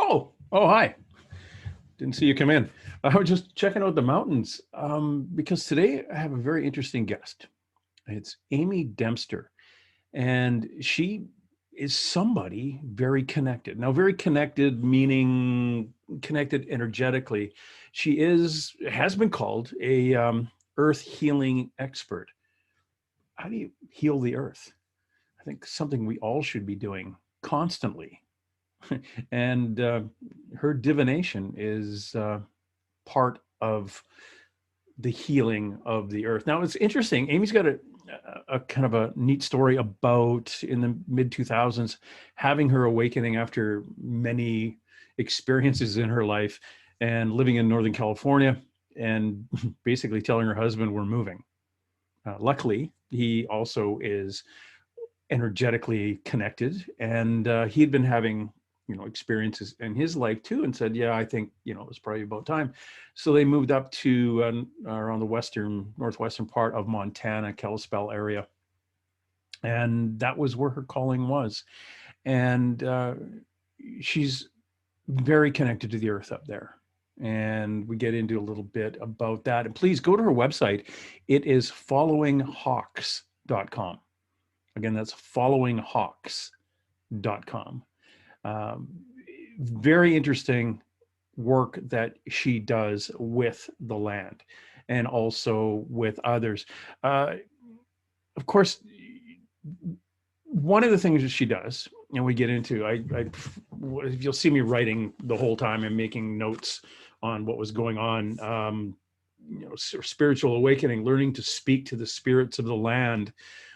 Oh, hi. Didn't see you come in. I was just checking out the mountains because today I have a very interesting guest. It's Amy Dempster, and she is somebody very connected. Now, very connected meaning connected energetically. She has been called a earth healing expert. How do you heal the earth? I think something we all should be doing constantly. And her divination is part of the healing of the earth. Now, it's interesting. Amy's got a kind of a neat story about in the mid 2000s having her awakening after many experiences in her life and living in Northern California and basically telling her husband, we're moving. Luckily, he also is energetically connected, and he had been having experiences in his life too, and said, yeah, I think it was probably about time. So they moved up to around the northwestern part of Montana, Kalispell area, and that was where her calling was. And she's very connected to the earth up there, and we get into a little bit about that. And please go to her website. It is followinghawks.com. Again, that's followinghawks.com. Very interesting work that she does with the land and also with others. Of course, one of the things that she does, and we get into, you'll see me writing the whole time and making notes on what was going on, spiritual awakening, learning to speak to the spirits of the land.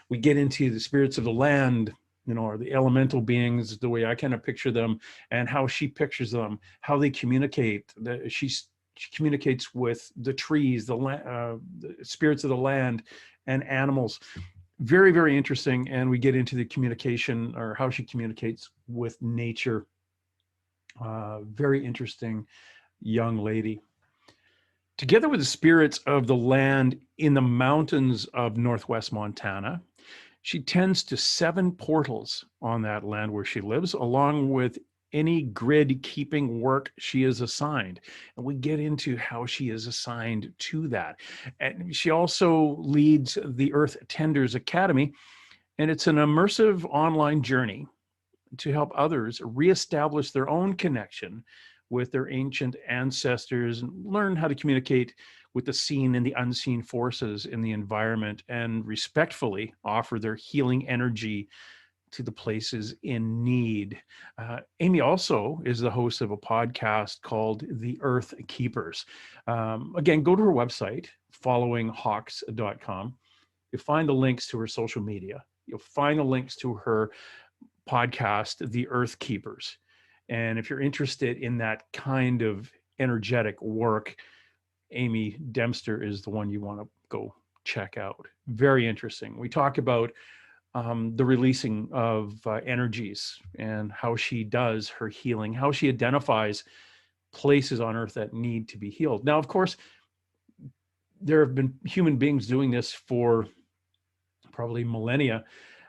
We get into the spirits of the land, or the elemental beings, the way I kind of picture them, and how she pictures them, how they communicate. She communicates with the trees, the spirits of the land, and animals. Very, very interesting. And we get into the communication, or how she communicates with nature. Very interesting young lady. Together with the spirits of the land in the mountains of northwest Montana, she tends to 7 portals on that land where she lives, along with any grid keeping work she is assigned. And we get into how she is assigned to that. And she also leads the Earth Tenders Academy, and it's an immersive online journey to help others reestablish their own connection with their ancient ancestors and learn how to communicate with the seen and the unseen forces in the environment, and respectfully offer their healing energy to the places in need. Amy also is the host of a podcast called The Earth Keepers. Again, go to her website, followinghawks.com. You'll find the links to her social media. You'll find the links to her podcast, The Earth Keepers. And if you're interested in that kind of energetic work, Amy Dempster is the one you want to go check out. Very interesting. We talk about the releasing of energies and how she does her healing, how she identifies places on Earth that need to be healed. Now, of course, there have been human beings doing this for probably millennia.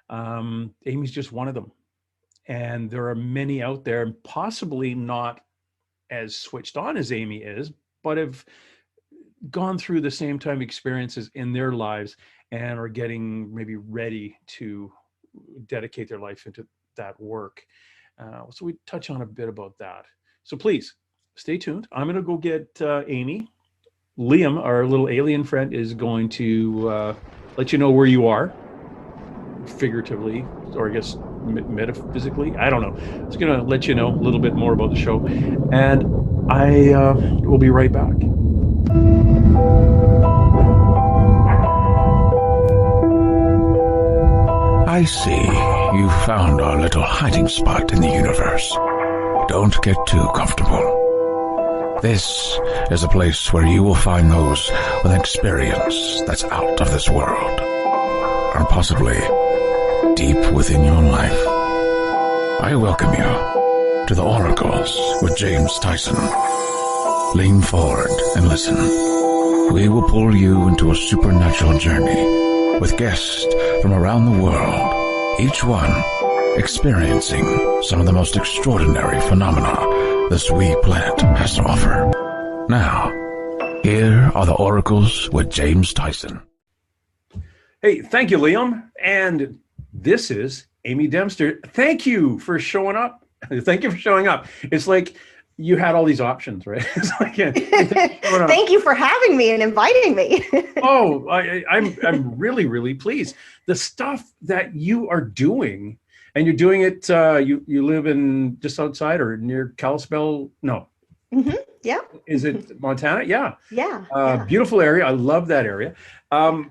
Amy's just one of them. And there are many out there, possibly not as switched on as Amy is, but have gone through the same time experiences in their lives and are getting maybe ready to dedicate their life into that work. So we touch on a bit about that. So please stay tuned. I'm going to go get Amy. Liam, our little alien friend, is going to let you know where you are, figuratively, or I guess metaphysically. I don't know. It's going to let you know a little bit more about the show. And I will be right back. I see you found our little hiding spot in the universe. Don't get too comfortable. This is a place where you will find those with an experience that's out of this world, or possibly deep within your life. I welcome you to the Oracles with James Tyson. Lean forward and listen. We will pull you into a supernatural journey with guests from around the world, each one experiencing some of the most extraordinary phenomena this wee planet has to offer. Now, here are the oracles with James Tyson. Hey, thank you, Liam. And this is Amy Dempster. Thank you for showing up. Thank you for showing up. It's like you had all these options, right? It's like, thank you for having me and inviting me. Oh, I'm really, really pleased. The stuff that you are doing, and you're doing it, you live in just outside or near Kalispell? No. Yeah. Is it Montana? Yeah. Yeah. Beautiful area. I love that area. The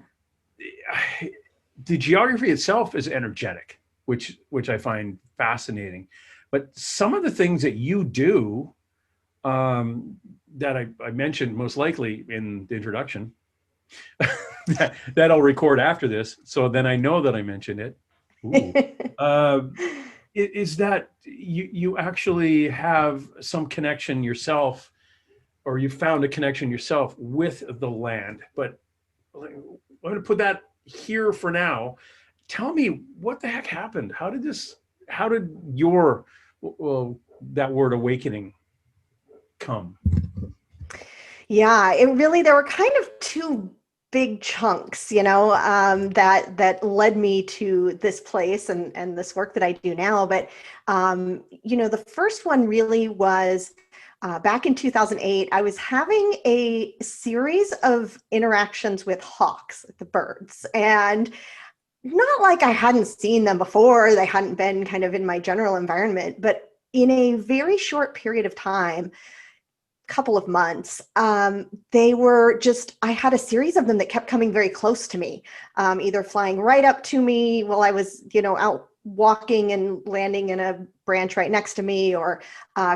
geography itself is energetic, which I find fascinating. But some of the things that you do, that I mentioned most likely in the introduction, that I'll record after this, so then I know that I mentioned it. Is that you actually have some connection yourself, or you found a connection yourself with the land. But I'm going to put that here for now. Tell me what the heck happened. How did your, well, that word awakening come? Yeah, there were kind of two big chunks, that led me to this place and this work that I do now. But, the first one really was back in 2008. I was having a series of interactions with hawks, the birds, and not like I hadn't seen them before. They hadn't been kind of in my general environment, but in a very short period of time, couple of months, I had a series of them that kept coming very close to me, either flying right up to me while I was, out walking and landing in a branch right next to me, or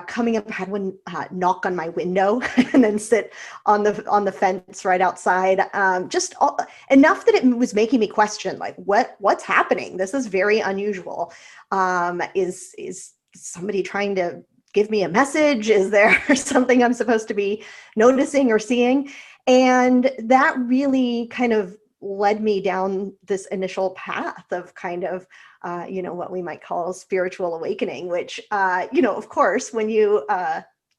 coming up. I had one knock on my window and then sit on the fence right outside. Enough that it was making me question, like, what's happening? This is very unusual. Is somebody trying to give me a message? Is there something I'm supposed to be noticing or seeing? And that really kind of led me down this initial path of kind of, what we might call spiritual awakening, which, of course, when you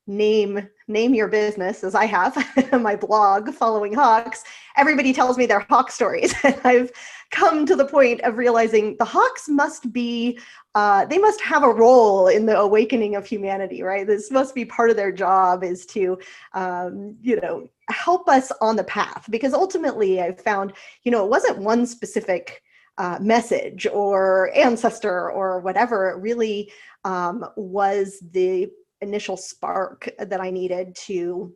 name your business, as I have my blog, Following Hawks, everybody tells me their hawk stories. And I've come to the point of realizing the hawks must be, they must have a role in the awakening of humanity, right? This must be part of their job, is to, help us on the path. Because ultimately I found, it wasn't one specific message or ancestor or whatever. It really was the initial spark that I needed to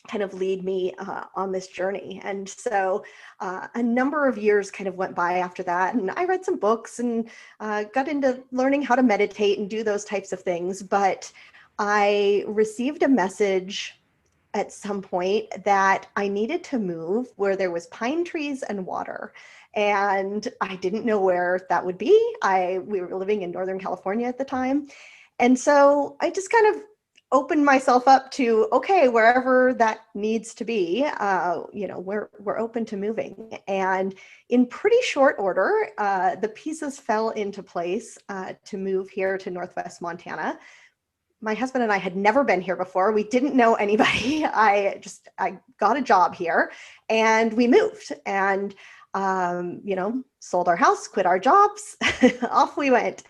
kind of lead me on this journey. And so a number of years kind of went by after that. And I read some books and got into learning how to meditate and do those types of things. But I received a message at some point that I needed to move where there was pine trees and water. And I didn't know where that would be. We were living in Northern California at the time. And so I just kind of opened myself up to, okay, wherever that needs to be, we're open to moving. And in pretty short order, the pieces fell into place to move here to Northwest Montana. My husband and I had never been here before. We didn't know anybody. I got a job here and we moved and, sold our house, quit our jobs, off we went.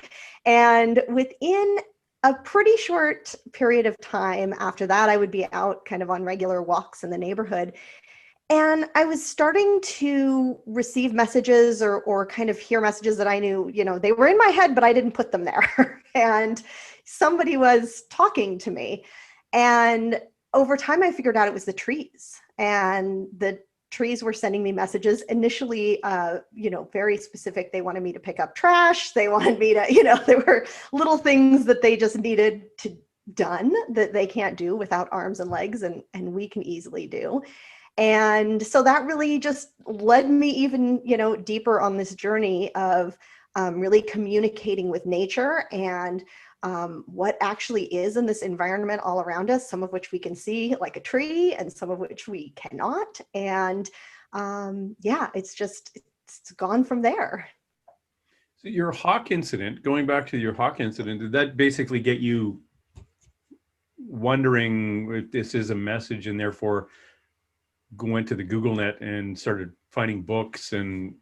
And within a pretty short period of time after that, I would be out kind of on regular walks in the neighborhood. And I was starting to receive messages or kind of hear messages that I knew, they were in my head, but I didn't put them there. And somebody was talking to me. And over time, I figured out it was the trees. And the trees were sending me messages initially, very specific. They wanted me to pick up trash. They wanted me to, there were little things that they just needed to done that they can't do without arms and legs, and we can easily do. And so that really just led me even, deeper on this journey of really communicating with nature and what actually is in this environment all around us, some of which we can see like a tree and some of which we cannot. And it's gone from there. So your hawk incident, going back to your hawk incident, did that basically get you wondering if this is a message, and therefore went to the Google net and started finding books and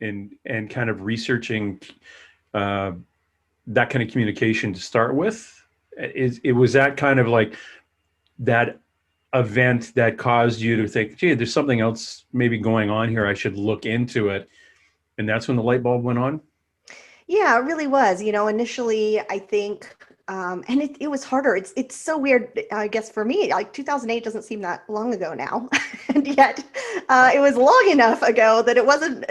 kind of researching uh, that kind of communication to start with? It was that kind of like that event that caused you to think, gee, there's something else maybe going on here. I should look into it. And that's when the light bulb went on? Yeah, it really was. Initially, I think, and it was harder. It's so weird, I guess, for me. Like 2008 doesn't seem that long ago now, and yet it was long enough ago that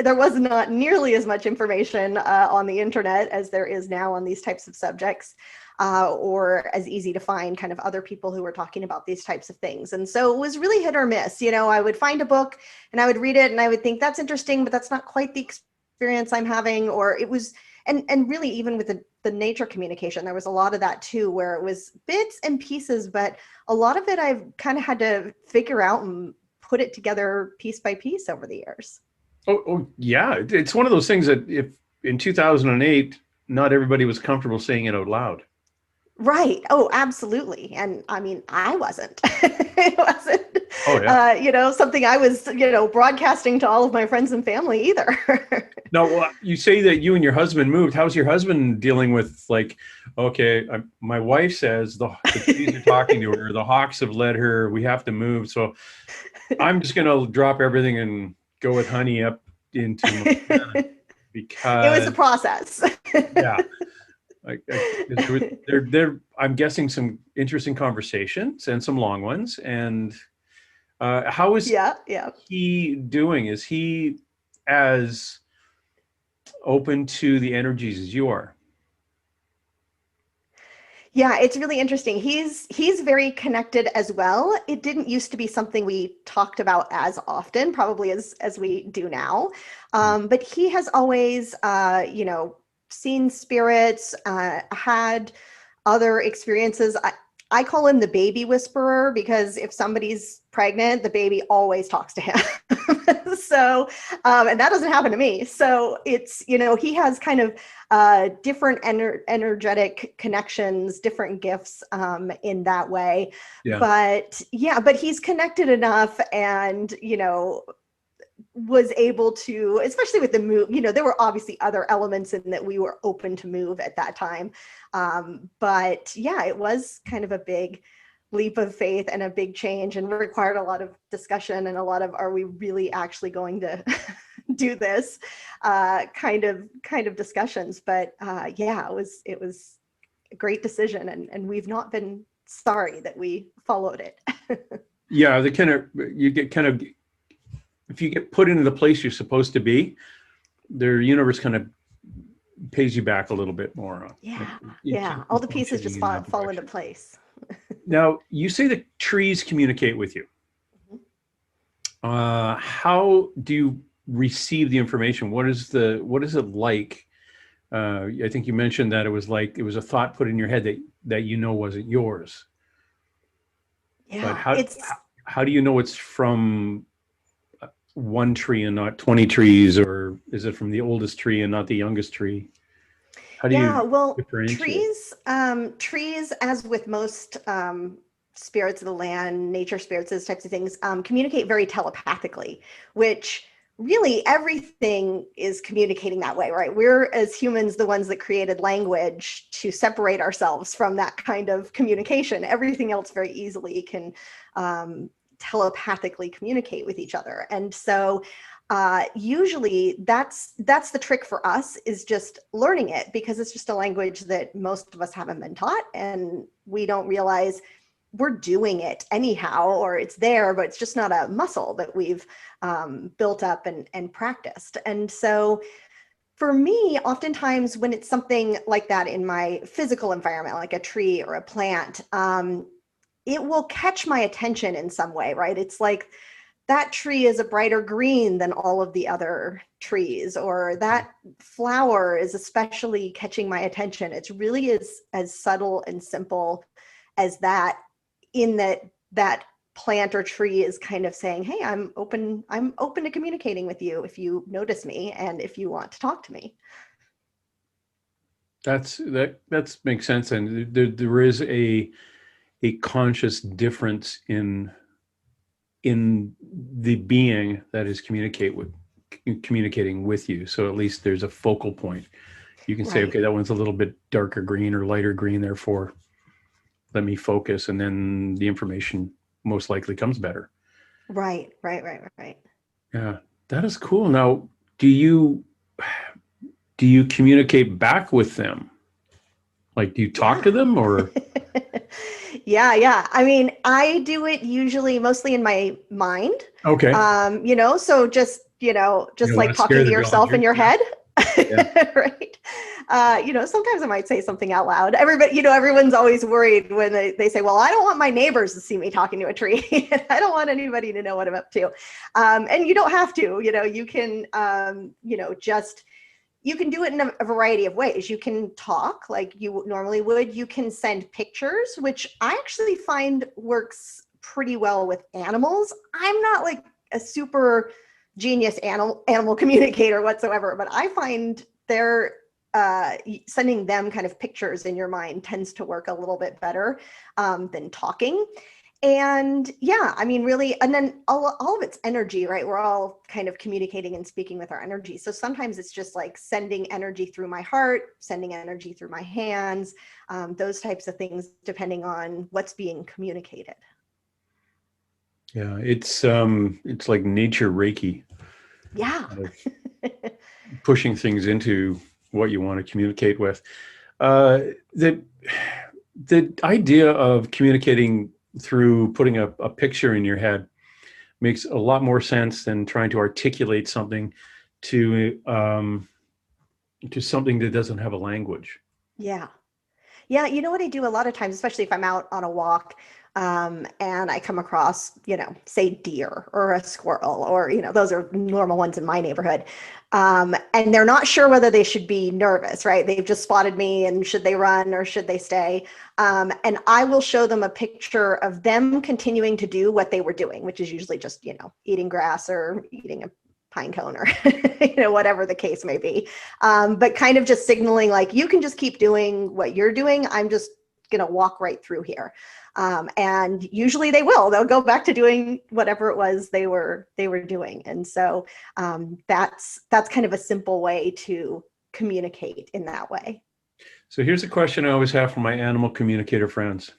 there was not nearly as much information on the internet as there is now on these types of subjects, or as easy to find kind of other people who were talking about these types of things. And so it was really hit or miss. I would find a book and I would read it and I would think that's interesting, but that's not quite the experience I'm having, or it was. And really, even with the nature communication, there was a lot of that too, where it was bits and pieces, but a lot of it I've kind of had to figure out and put it together piece by piece over the years. Oh yeah. It's one of those things that if in 2008, not everybody was comfortable saying it out loud. Right. Oh, absolutely. And I mean, I wasn't. It wasn't, Oh yeah. something I was, broadcasting to all of my friends and family either. Now, you say that you and your husband moved. How's your husband dealing with, like, okay, my wife says the trees are talking to her, the hawks have led her, we have to move. So I'm just going to drop everything and go with honey up into Montana It was a because, process. yeah, I'm guessing some interesting conversations and some long ones. And how is Yeah, yeah. he doing? Is he as open to the energies as you are? Yeah, it's really interesting. He's very connected as well. It didn't used to be something we talked about as often, probably as we do now. But he has always, seen spirits, had other experiences. I call him the baby whisperer because if somebody's pregnant, the baby always talks to him. So, and that doesn't happen to me. So it's, he has kind of different energetic connections, different gifts in that way. Yeah. But yeah, but he's connected enough and, was able to, especially with the move, there were obviously other elements in that we were open to move at that time. But yeah, it was kind of a big leap of faith and a big change and required a lot of discussion and a lot of, are we really actually going to do this kind of discussions. But yeah, it was a great decision and we've not been sorry that we followed it. Yeah, you get kind of, if you get put into the place you're supposed to be, their universe kind of pays you back a little bit more. Yeah, yeah. All the pieces just fall into place. Now, you say that trees communicate with you. Mm-hmm. How do you receive the information? What is it like? I think you mentioned that it was a thought put in your head that wasn't yours. But Yeah, how do you know it's from one tree and not 20 trees, or is it from the oldest tree and not the youngest tree? How do yeah. you Well, differentiate? trees, as with most spirits of the land, nature spirits, those types of things, communicate very telepathically, which really everything is communicating that way, right? We're, as humans, the ones that created language to separate ourselves from that kind of communication. Everything else very easily can telepathically communicate with each other. And so usually that's the trick for us, is just learning it, because it's just a language that most of us haven't been taught and we don't realize we're doing it anyhow, or it's there, but it's just not a muscle that we've built up and practiced. And so for me, oftentimes when it's something like that in my physical environment, like a tree or a plant, it will catch my attention in some way, right? It's like that tree is a brighter green than all of the other trees, or that flower is especially catching my attention. It's really as subtle and simple as that, in that plant or tree is kind of saying, hey, I'm open to communicating with you if you notice me and if you want to talk to me. That makes sense. And there is a conscious difference in the being that is communicating with you. So at least there's a focal point. You can say, Right. okay, that one's a little bit darker green or lighter green, therefore let me focus, and then the information most likely comes better. Right. Right. Right. Right. Yeah, that is cool. Now, do you do you communicate back with them? Like, do you talk Yeah. to them or? Yeah, yeah. I mean, I do it usually mostly in my mind. Okay. So just, You just don't want like to scare talking to the dog yourself in here. your Yeah. head. Yeah. Right. Sometimes I might say something out loud. Everybody, everyone's always worried when they say, well, I don't want my neighbors to see me talking to a tree. And I don't want anybody to know what I'm up to. And you don't have to, you can, just you can do it in a variety of ways. You can talk like you normally would. You can send pictures, which I actually find works pretty well with animals. I'm not like a super genius animal communicator whatsoever, but I find they're sending them kind of pictures in your mind tends to work a little bit better than talking. And yeah, I mean, really, and then all of it's energy, right? We're all kind of communicating and speaking with our energy. So sometimes it's just like sending energy through my heart, sending energy through my hands, those types of things, depending on what's being communicated. Yeah, it's like nature Reiki, Yeah. kind of pushing things into what you want to communicate with. Uh, the the idea of communicating through putting a picture in your head makes a lot more sense than trying to articulate something to something that doesn't have a language. Yeah. Yeah, you know what I do a lot of times, especially if I'm out on a walk, and I come across, say deer or a squirrel, or, those are normal ones in my neighborhood. And they're not sure whether they should be nervous, right? They've just spotted me and should they run or should they stay? And I will show them a picture of them continuing to do what they were doing, which is usually just, eating grass or eating a pine cone or, whatever the case may be. But kind of just signaling like, you can just keep doing what you're doing. I'm just going to walk right through here. And usually they'll go back to doing whatever it was they were doing. And so that's kind of a simple way to communicate in that way. So here's a question I always have for my animal communicator friends.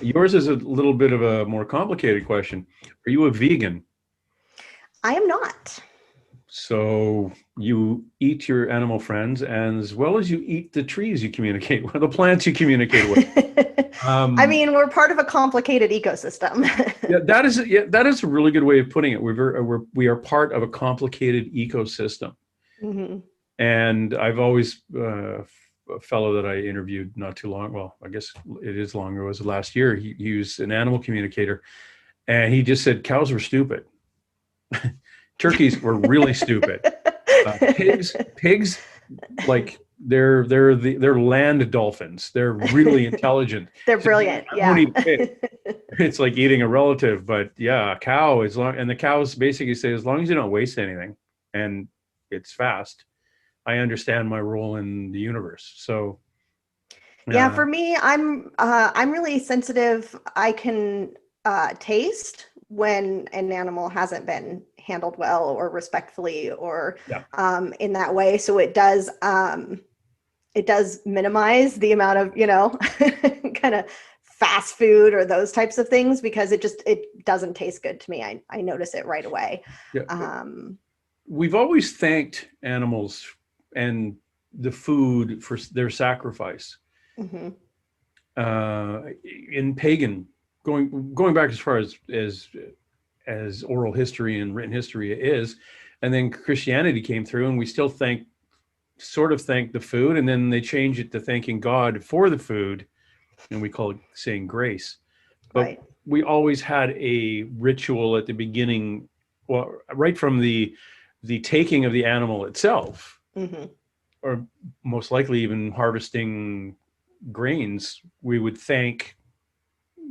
Yours is a little bit of a more complicated question. Are you a vegan? I am not. So you eat your animal friends as well as you eat the trees you communicate with, the plants you communicate with. I mean, we're part of a complicated ecosystem. That is a really good way of putting it. We are part of a complicated ecosystem. Mm-hmm. And I've always a fellow that I interviewed not too long. Well, I guess it is longer. It was last year. He was an animal communicator, and he just said cows were stupid. Turkeys were really stupid. Pigs, like they're land dolphins. They're really intelligent. They're So, brilliant. I won't Yeah. eat a pig. It's like eating a relative. But yeah, a cow and the cows basically say, as long as you don't waste anything and it's fast, I understand my role in the universe. So Yeah, for me, I'm really sensitive. I can taste when an animal hasn't been handled well or respectfully or yeah. in that way. So it does minimize the amount of kind of fast food or those types of things, because it doesn't taste good to me. I notice it right away. Yeah. We've always thanked animals and the food for their sacrifice. Mm-hmm. In pagan, going back as far as oral history and written history is, and then Christianity came through, and we still thank the food, and then they changed it to thanking God for the food, and we call it saying grace. But Right. we always had a ritual at the beginning, well, right from the taking of the animal itself, Mm-hmm. or most likely even harvesting grains, we would thank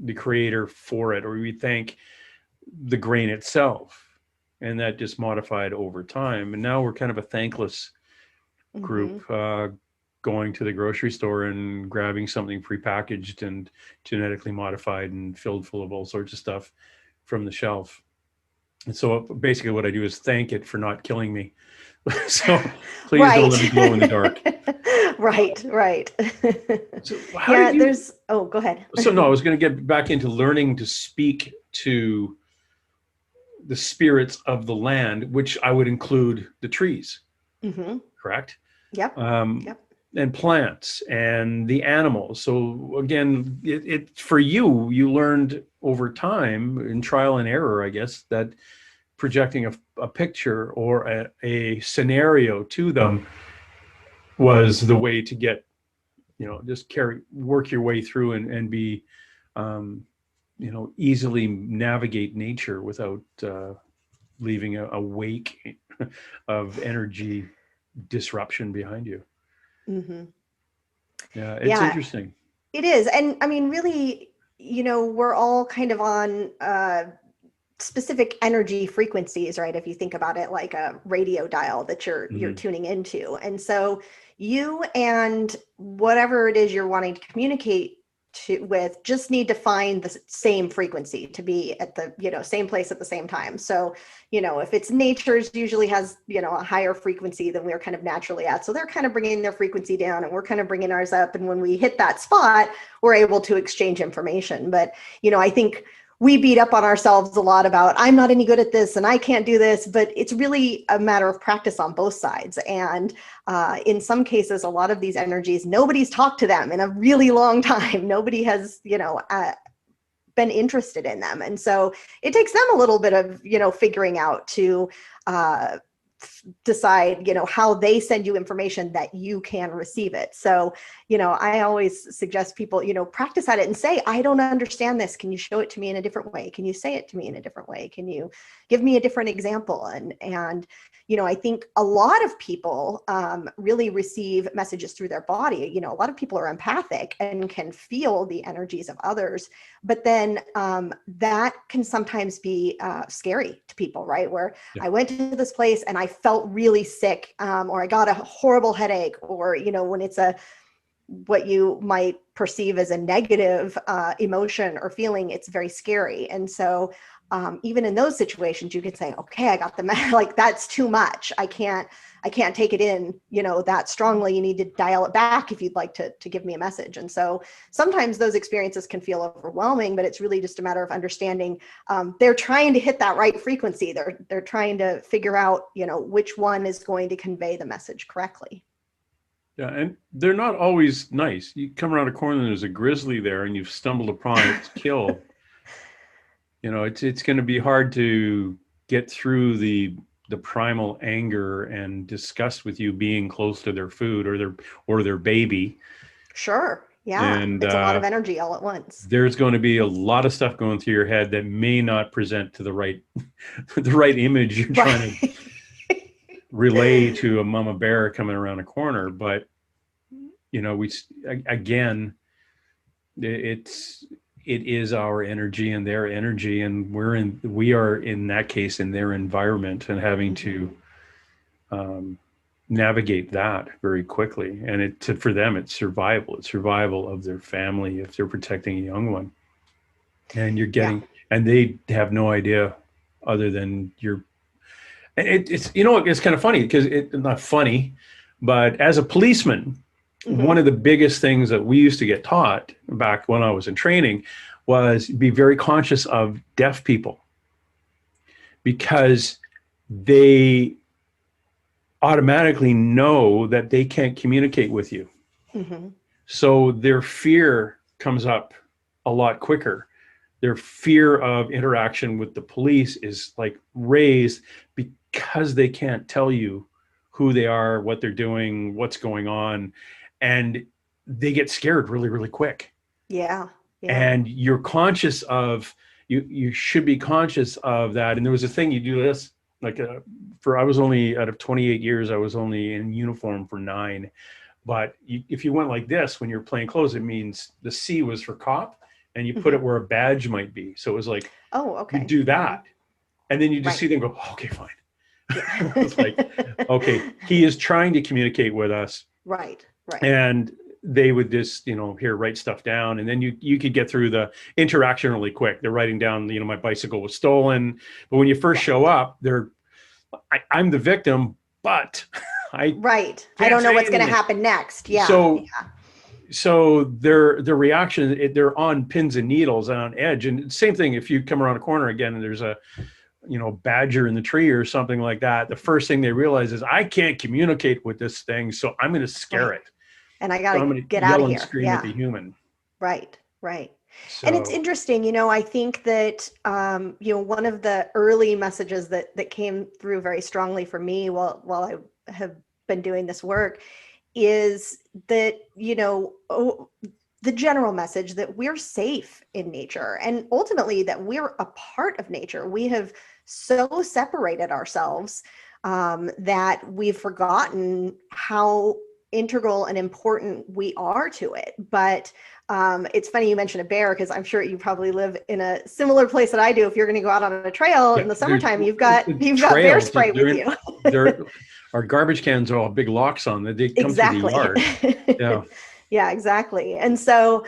the creator for it, or we thank the grain itself. And that just modified over time. And now we're kind of a thankless Mm-hmm. group. going to the grocery store and grabbing something prepackaged and genetically modified and filled full of all sorts of stuff from the shelf. And so basically what I do is thank it for not killing me. So please don't let me glow in the dark. Right. So Yeah, oh, go ahead. So no, I was going to get back into learning to speak to the spirits of the land, which I would include the trees, correct? Yep. And plants and the animals. So again, it for you learned over time in trial and error, I guess, that projecting a picture or a scenario to them was the way to get, just work your way through and be, easily navigate nature without leaving a wake of energy disruption behind you. Yeah, it's interesting. It is. And I mean, really, we're all kind of on specific energy frequencies, right? If you think about it like a radio dial that you're tuning into. And so you and whatever it is you're wanting to communicate with just need to find the same frequency to be at the same place at the same time. So if it's nature's usually has a higher frequency than we're kind of naturally at, so they're kind of bringing their frequency down and we're kind of bringing ours up, and when we hit that spot we're able to exchange information. But I think we beat up on ourselves a lot about I'm not any good at this and I can't do this, but it's really a matter of practice on both sides. And in some cases, a lot of these energies, nobody's talked to them in a really long time. Nobody has, been interested in them. And so it takes them a little bit of, figuring out to decide, how they send you information that you can receive it. So, I always suggest people, practice at it and say, I don't understand this. Can you show it to me in a different way? Can you say it to me in a different way? Can you give me a different example? And I think a lot of people really receive messages through their body. A lot of people are empathic and can feel the energies of others, but then that can sometimes be scary to people, right? Where I went to this place and I felt really sick, or I got a horrible headache, or, when it's what you might perceive as a negative emotion or feeling, it's very scary. And so even in those situations, you could say, okay, I got the like, that's too much. I can't take it in, that strongly. You need to dial it back if you'd like to give me a message. And so sometimes those experiences can feel overwhelming, but it's really just a matter of understanding they're trying to hit that right frequency. They're trying to figure out, which one is going to convey the message correctly. Yeah, and they're not always nice. You come around a corner and there's a grizzly there and you've stumbled upon its kill. It's going to be hard to get through the primal anger and disgust with you being close to their food or their baby. Sure. Yeah. And it's a lot of energy all at once. There's going to be a lot of stuff going through your head that may not present to the right image you're trying to relay to a mama bear coming around a corner. But it is our energy and their energy, and we are in that case in their environment and having to navigate that very quickly. And for them, it's survival of their family if they're protecting a young one. And and they have no idea other than it's kind of funny because it's not funny, but as a policeman, one of the biggest things that we used to get taught back when I was in training was be very conscious of deaf people, because they automatically know that they can't communicate with you. So their fear comes up a lot quicker. Their fear of interaction with the police is like raised because they can't tell you who they are, what they're doing, what's going on. And they get scared really, really quick. Yeah. And you're conscious of, you should be conscious of that. And there was a thing you do this, like I was only, out of 28 years, I was only in uniform for 9. But if you went like this, when you're playing clothes, it means the C was for cop, and you put it where a badge might be. So it was like, oh, okay, you do that. And then you just see them go, oh, okay, fine. It's like, okay, he is trying to communicate with us. Right. Right. And they would just, here, write stuff down. And then you could get through the interaction really quick. They're writing down, my bicycle was stolen. But when you first Right. show up, I'm the victim, but I Right. I can't don't know say what's going to anything. happen next. Yeah. So Yeah. so their reaction, they're on pins and needles and on edge. And same thing, if you come around a corner again and there's a badger in the tree or something like that, the first thing they realize is, I can't communicate with this thing, so I'm going to scare Right. it. And I got So I'm to going to get out yell of and here. scream at Yeah. the human. Right. Right. And it's So interesting, I think that, one of the early messages that came through very strongly for me while I have been doing this work is that, the general message that we're safe in nature, and ultimately that we're a part of nature. We have so separated ourselves that we've forgotten how integral and important we are to it. But it's funny you mentioned a bear, because I'm sure you probably live in a similar place that I do. If you're going to go out on a trail in the summertime, you've got bear trails, spray with you. our garbage cans are all big locks on that. They come through the Exactly. yard. Yeah. Yeah, exactly. And so,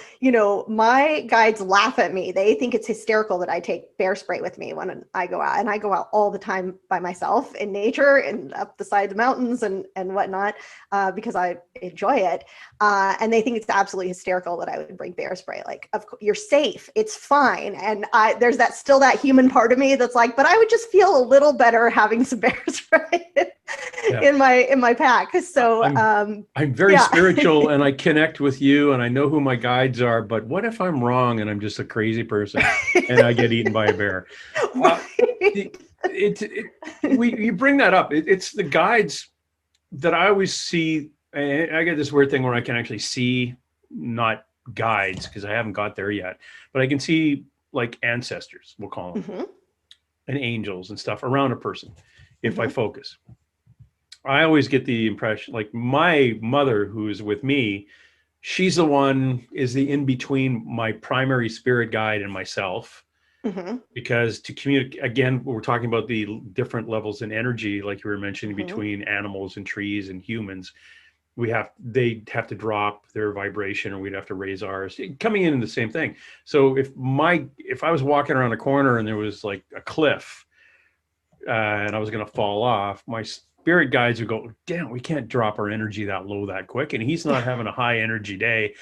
my guides laugh at me. They think it's hysterical that I take bear spray with me when I go out. And I go out all the time by myself in nature and up the side of the mountains and whatnot, because I enjoy it. And they think it's absolutely hysterical that I would bring bear spray. Like, you're safe. It's fine. And there's still that human part of me that's like, but I would just feel a little better having some bear spray in my pack. So I'm very spiritual and I connect with you and I know who my guides are, but what if I'm wrong and I'm just a crazy person and I get eaten by a bear? You bring that up. It's the guides that I always see. And I get this weird thing where I can actually see, not guides because I haven't got there yet, but I can see like ancestors, we'll call them, Mm-hmm. and angels and stuff around a person if I focus. I always get the impression, like my mother who's with me, she's the one is the in between my primary spirit guide and myself. Mm-hmm. Because to communicate, again, we're talking about the different levels in energy, like you were mentioning, between animals and trees and humans. They have to drop their vibration or we'd have to raise ours, coming in the same thing. So if I was walking around a corner and there was like a cliff and I was going to fall off, my spirit guides would go, damn, we can't drop our energy that low that quick. And he's not having a high energy day.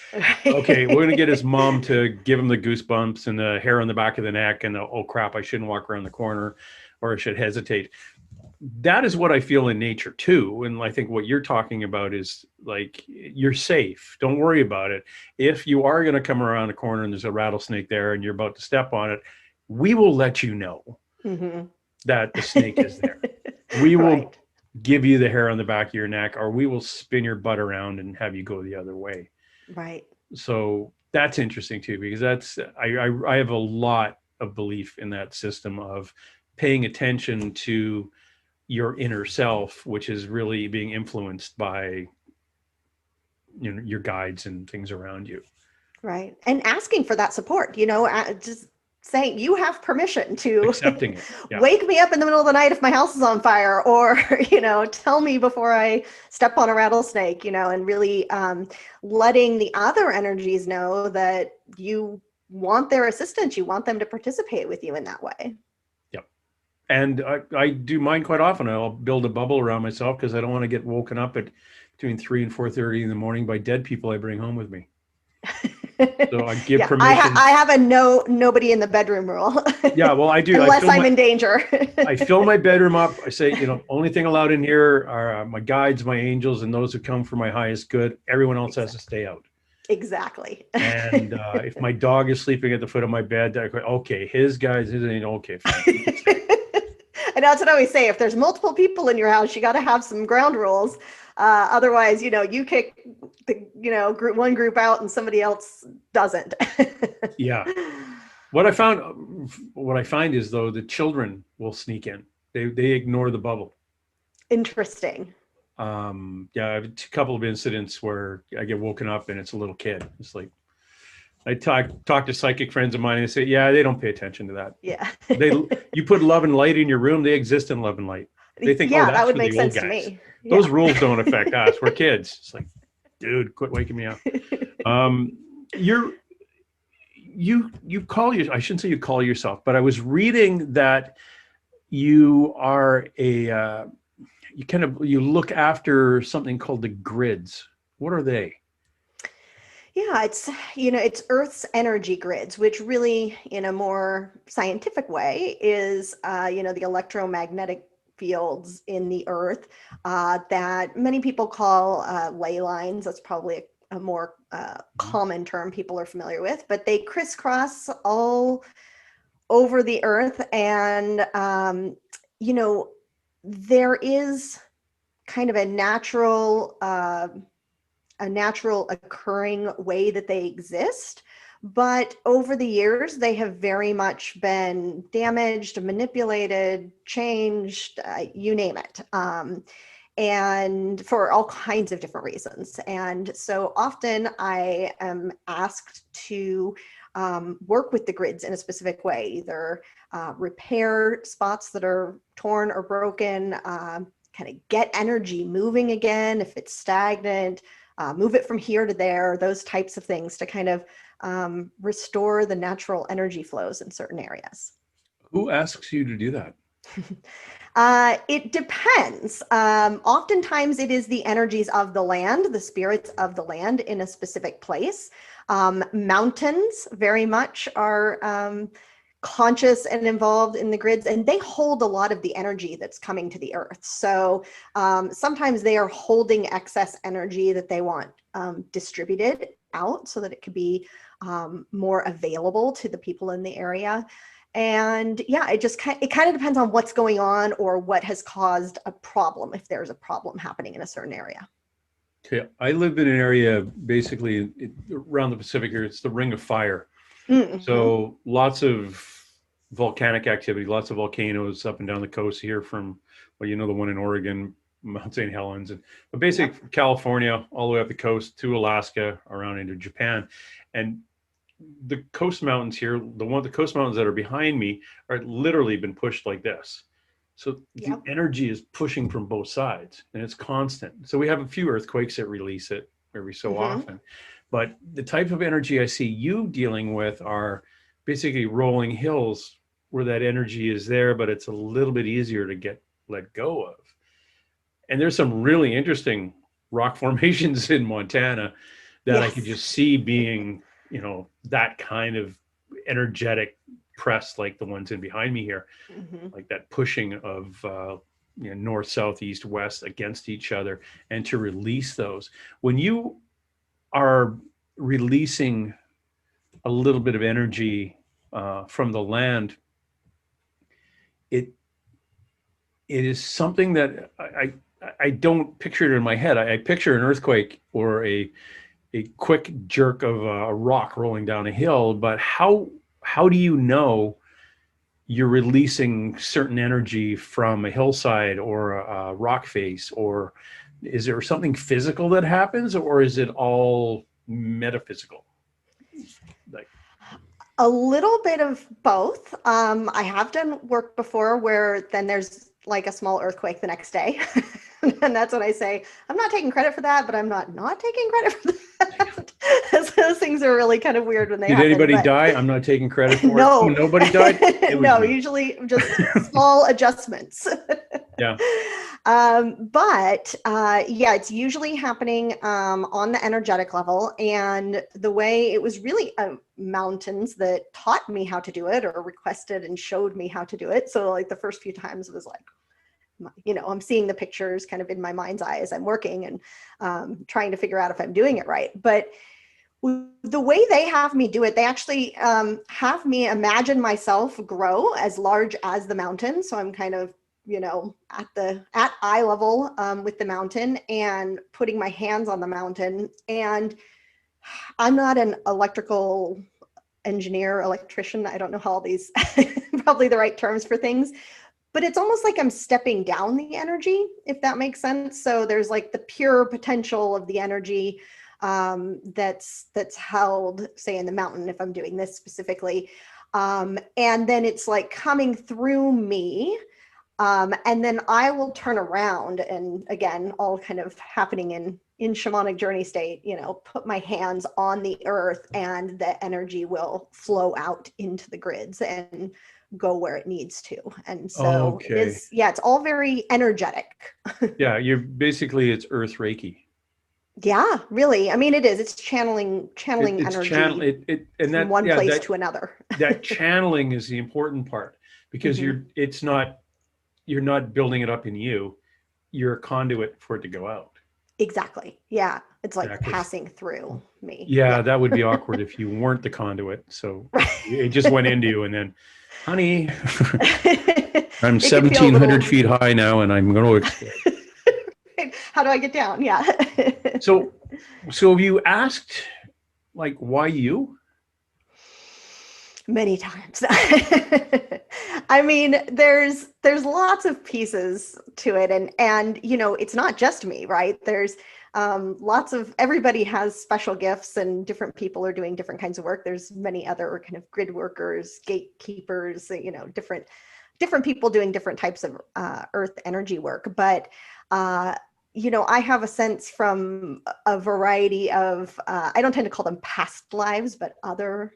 Okay, we're going to get his mom to give him the goosebumps and the hair on the back of the neck and oh crap, I shouldn't walk around the corner or I should hesitate. That is what I feel in nature too. And I think what you're talking about is like, you're safe. Don't worry about it. If you are going to come around a corner and there's a rattlesnake there and you're about to step on it, we will let you know that the snake is there. We will give you the hair on the back of your neck, or we will spin your butt around and have you go the other way. Right. So that's interesting too, because I have a lot of belief in that system of paying attention to your inner self, which is really being influenced by your guides and things around you. Right. And asking for that support, just saying you have permission to accepting it. Yeah. Wake me up in the middle of the night if my house is on fire, or, tell me before I step on a rattlesnake, and really letting the other energies know that you want their assistance. You want them to participate with you in that way. Yep. And I do mine quite often. I'll build a bubble around myself because I don't want to get woken up at between 3 and 4:30 in the morning by dead people I bring home with me. So I give permission. I have a nobody in the bedroom rule. Yeah, well, I do. Unless I'm in danger. I fill my bedroom up. I say, only thing allowed in here are my guides, my angels, and those who come for my highest good. Everyone else has to stay out. Exactly. And if my dog is sleeping at the foot of my bed, I go, okay, his guides, his angel, okay, fine. And that's what I always say. If there's multiple people in your house, you got to have some ground rules. Otherwise, you kick the one group out and somebody else doesn't. Yeah. What I find is though, the children will sneak in. They ignore the bubble. Interesting. Yeah, I have a couple of incidents where I get woken up and it's a little kid. It's like, I talk to psychic friends of mine and they say, yeah, they don't pay attention to that. Yeah. You put love and light in your room, they exist in love and light. They think, yeah, that's that would for make the old sense to guys. me. Those rules don't affect us. We're kids. It's like, dude, quit waking me up. Um, you're you call you. I shouldn't say you call yourself, but I was reading that you are a you look after something called the grids. What are they? Yeah, it's Earth's energy grids, which really, in a more scientific way, is the electromagnetic fields in the Earth that many people call ley lines. That's probably a more Mhm. common term people are familiar with, but they crisscross all over the Earth, and you know, there is kind of a natural occurring way that they exist. But over the years, they have very much been damaged, manipulated, changed, you name it. And for all kinds of different reasons. And so often I am asked to work with the grids in a specific way, either repair spots that are torn or broken, kind of get energy moving again if it's stagnant, move it from here to there, those types of things to kind of restore the natural energy flows in certain areas. Who asks you to do that? It depends. Oftentimes, it is the energies of the land, the spirits of the land in a specific place. Mountains very much are conscious and involved in the grids, and they hold a lot of the energy that's coming to the earth. So sometimes they are holding excess energy that they want distributed out so that it could be more available to the people in the area. And yeah, it kind of depends on what's going on or what has caused a problem, if there's a problem happening in a certain area. Okay, I live in an area basically around the Pacific here. It's the Ring of Fire. Mm-hmm. So lots of volcanic activity, lots of volcanoes up and down the coast here from, well, the one in Oregon, Mount St. Helens, and but basically Yep. from California all the way up the coast to Alaska, around into Japan. And the coast mountains here, the coast mountains that are behind me are literally been pushed like this. So the Yep. energy is pushing from both sides and it's constant. So we have a few earthquakes that release it every so Mm-hmm. often. But the type of energy I see you dealing with are basically rolling hills where that energy is there, but it's a little bit easier to get let go of. And there's some really interesting rock formations in Montana that I could Yes. just see being, that kind of energetic press like the ones in behind me here, Mm-hmm. like that pushing of north, south, east, west against each other, and to release those. When you are releasing a little bit of energy from the land, it it is something that I don't picture it in my head. I picture an earthquake or a quick jerk of a rock rolling down a hill, but how do you know you're releasing certain energy from a hillside or a rock face, or is there something physical that happens, or is it all metaphysical? Like, A little bit of both. I have done work before where then there's like a small earthquake the next day. And that's when I say, I'm not taking credit for that, but I'm not taking credit for that. So those things are really kind of weird when they did happen. anybody But die? I'm not taking credit for it. Oh, no, nobody died? It was no, me. usually just small adjustments. Yeah. But yeah, it's usually happening on the energetic level. And the way it was really mountains that taught me how to do it or requested and showed me how to do it. So like the first few times it was like, I'm seeing the pictures kind of in my mind's eye as I'm working and trying to figure out if I'm doing it right. But the way they have me do it, they actually have me imagine myself grow as large as the mountain. So I'm kind of, at eye level with the mountain and putting my hands on the mountain. And I'm not an electrical engineer, electrician. I don't know how all these probably the right terms for things, but it's almost like I'm stepping down the energy, if that makes sense. So there's like the pure potential of the energy that's held, say, in the mountain, if I'm doing this specifically. And then it's like coming through me And then I will turn around, and again, all kind of happening in shamanic journey state, put my hands on the earth, and the energy will flow out into the grids and go where it needs to. And so it Okay. is, yeah, it's all very energetic. Yeah, it's Earth Reiki. Yeah, really. I mean, it is. It's channeling It's channel energy it and from that one yeah place that to another. that channeling is the important part, because Hmm. you're not building it up in you. You're a conduit for it to go out. Exactly. Yeah. It's Yeah, like because passing through me. yeah, Yeah. that would be awkward if you weren't the conduit. So it just Right. went into you, and then, honey, I'm It could feel a 1,700 little. feet high now, and I'm going to explode. How do I get down? Yeah. So, so have you asked, like, why you? Many times. I mean, there's lots of pieces to it, and it's not just me, right? There's lots of, everybody has special gifts, and different people are doing different kinds of work. There's many other kind of grid workers, gatekeepers, different people doing different types of earth energy work. But I have a sense from a variety of, I don't tend to call them past lives, but other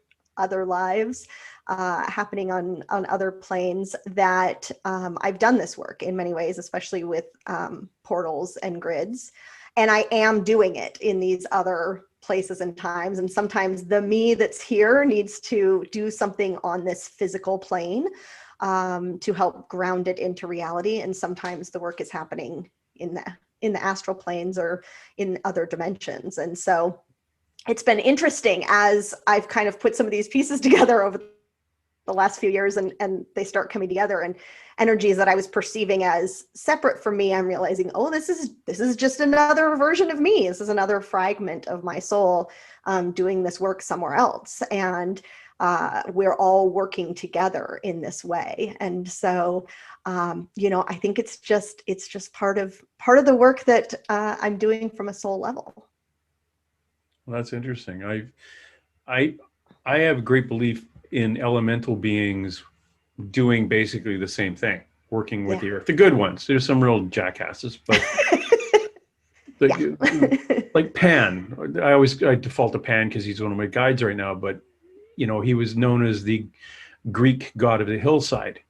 lives happening on other planes, that I've done this work in many ways, especially with portals and grids. And I am doing it in these other places and times. And sometimes the me that's here needs to do something on this physical plane to help ground it into reality. And sometimes the work is happening in the astral planes or in other dimensions. And so it's been interesting as I've kind of put some of these pieces together over the last few years, and they start coming together, and energies that I was perceiving as separate from me, I'm realizing, oh, this is just another version of me. This is another fragment of my soul doing this work somewhere else. And we're all working together in this way. And so, I think it's just part of the work that I'm doing from a soul level. Well, that's interesting. I I have great belief in elemental beings doing basically the same thing, working with Yeah. the earth. The good ones. There's some real jackasses, but Yeah. like Pan. I default to Pan because he's one of my guides right now. But he was known as the Greek god of the hillside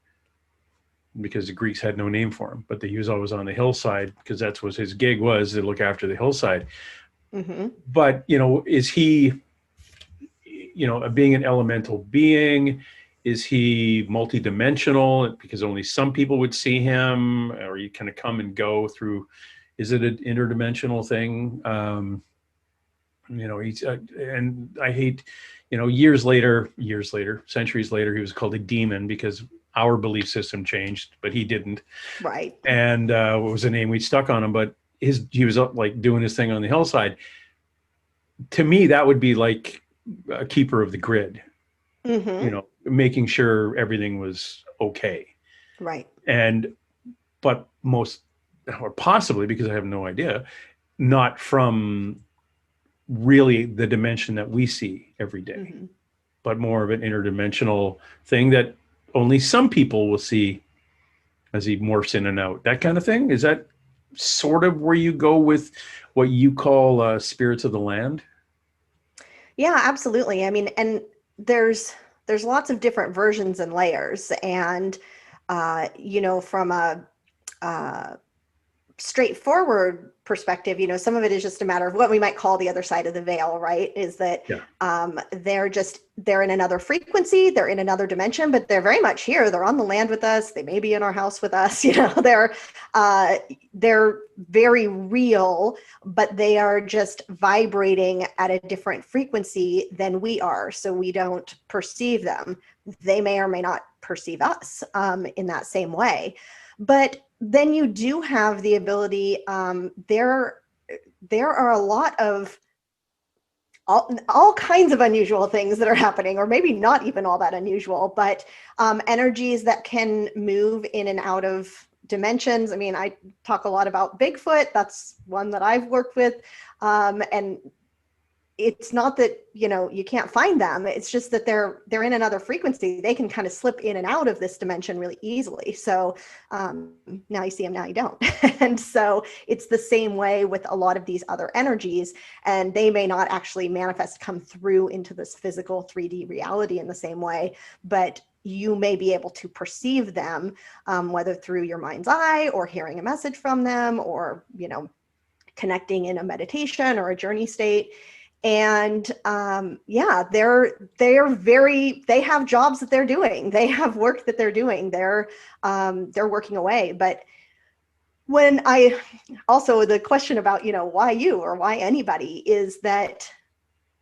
because the Greeks had no name for him, but he was always on the hillside because that's what his gig was, to look after the hillside. Hmm. But is he, being an elemental being? Is he multidimensional because only some people would see him, or you kind of come and go through? Is it an interdimensional thing? He's and I hate, years later, centuries later, he was called a demon because our belief system changed, but he didn't. Right. And what was the name we stuck on him? But he was up like doing his thing on the hillside. To me, that would be like a keeper of the grid, Hmm. making sure everything was okay. Right. And, but most, or possibly because I have no idea, not from really the dimension that we see every day, Hmm. but more of an interdimensional thing that only some people will see as he morphs in and out. That kind of thing. Is that sort of where you go with what you call spirits of the land? Yeah, absolutely. I mean, and there's lots of different versions and layers, and from a uh, straightforward perspective, some of it is just a matter of what we might call the other side of the veil, right? Is that Yeah. they're in another frequency, they're in another dimension, but they're very much here. They're on the land with us. They may be in our house with us. They're very real, but they are just vibrating at a different frequency than we are. So we don't perceive them. They may or may not perceive us in that same way. But then you do have the ability, there are a lot of all kinds of unusual things that are happening, or maybe not even all that unusual, but energies that can move in and out of dimensions. I mean, I talk a lot about Bigfoot. That's one that I've worked with. And it's not that, you can't find them. It's just that they're in another frequency. They can kind of slip in and out of this dimension really easily. So now you see them, now you don't. And so it's the same way with a lot of these other energies, and they may not actually manifest, come through into this physical 3D reality in the same way, but you may be able to perceive them, whether through your mind's eye or hearing a message from them, or, connecting in a meditation or a journey state. And yeah, they have jobs that they're doing. They have work that they're doing. They're working away. But when also the question about, why you or why anybody, is that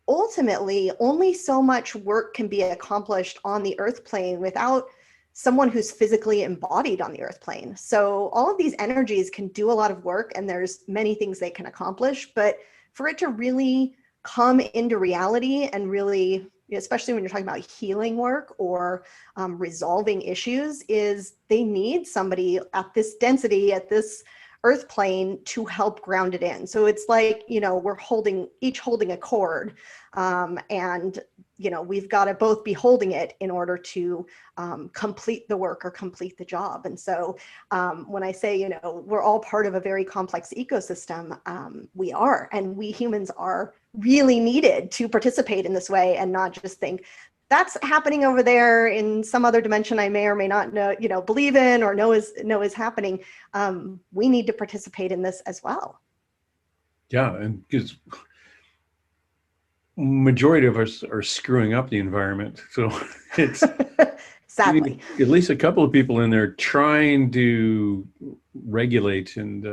ultimately only so much work can be accomplished on the earth plane without someone who's physically embodied on the earth plane. So all of these energies can do a lot of work, and there's many things they can accomplish, but for it to really come into reality and really, especially when you're talking about healing work or resolving issues, is they need somebody at this density, at this earth plane, to help ground it in. So it's like, we're each holding a cord, and we've got to both be holding it in order to complete the work or complete the job. And so when I say, we're all part of a very complex ecosystem, we are, and we humans are really needed to participate in this way, and not just think that's happening over there in some other dimension I may or may not know, believe in or know is happening. We need to participate in this as well. Yeah, and because majority of us are screwing up the environment, so it's sadly at least a couple of people in there trying to regulate and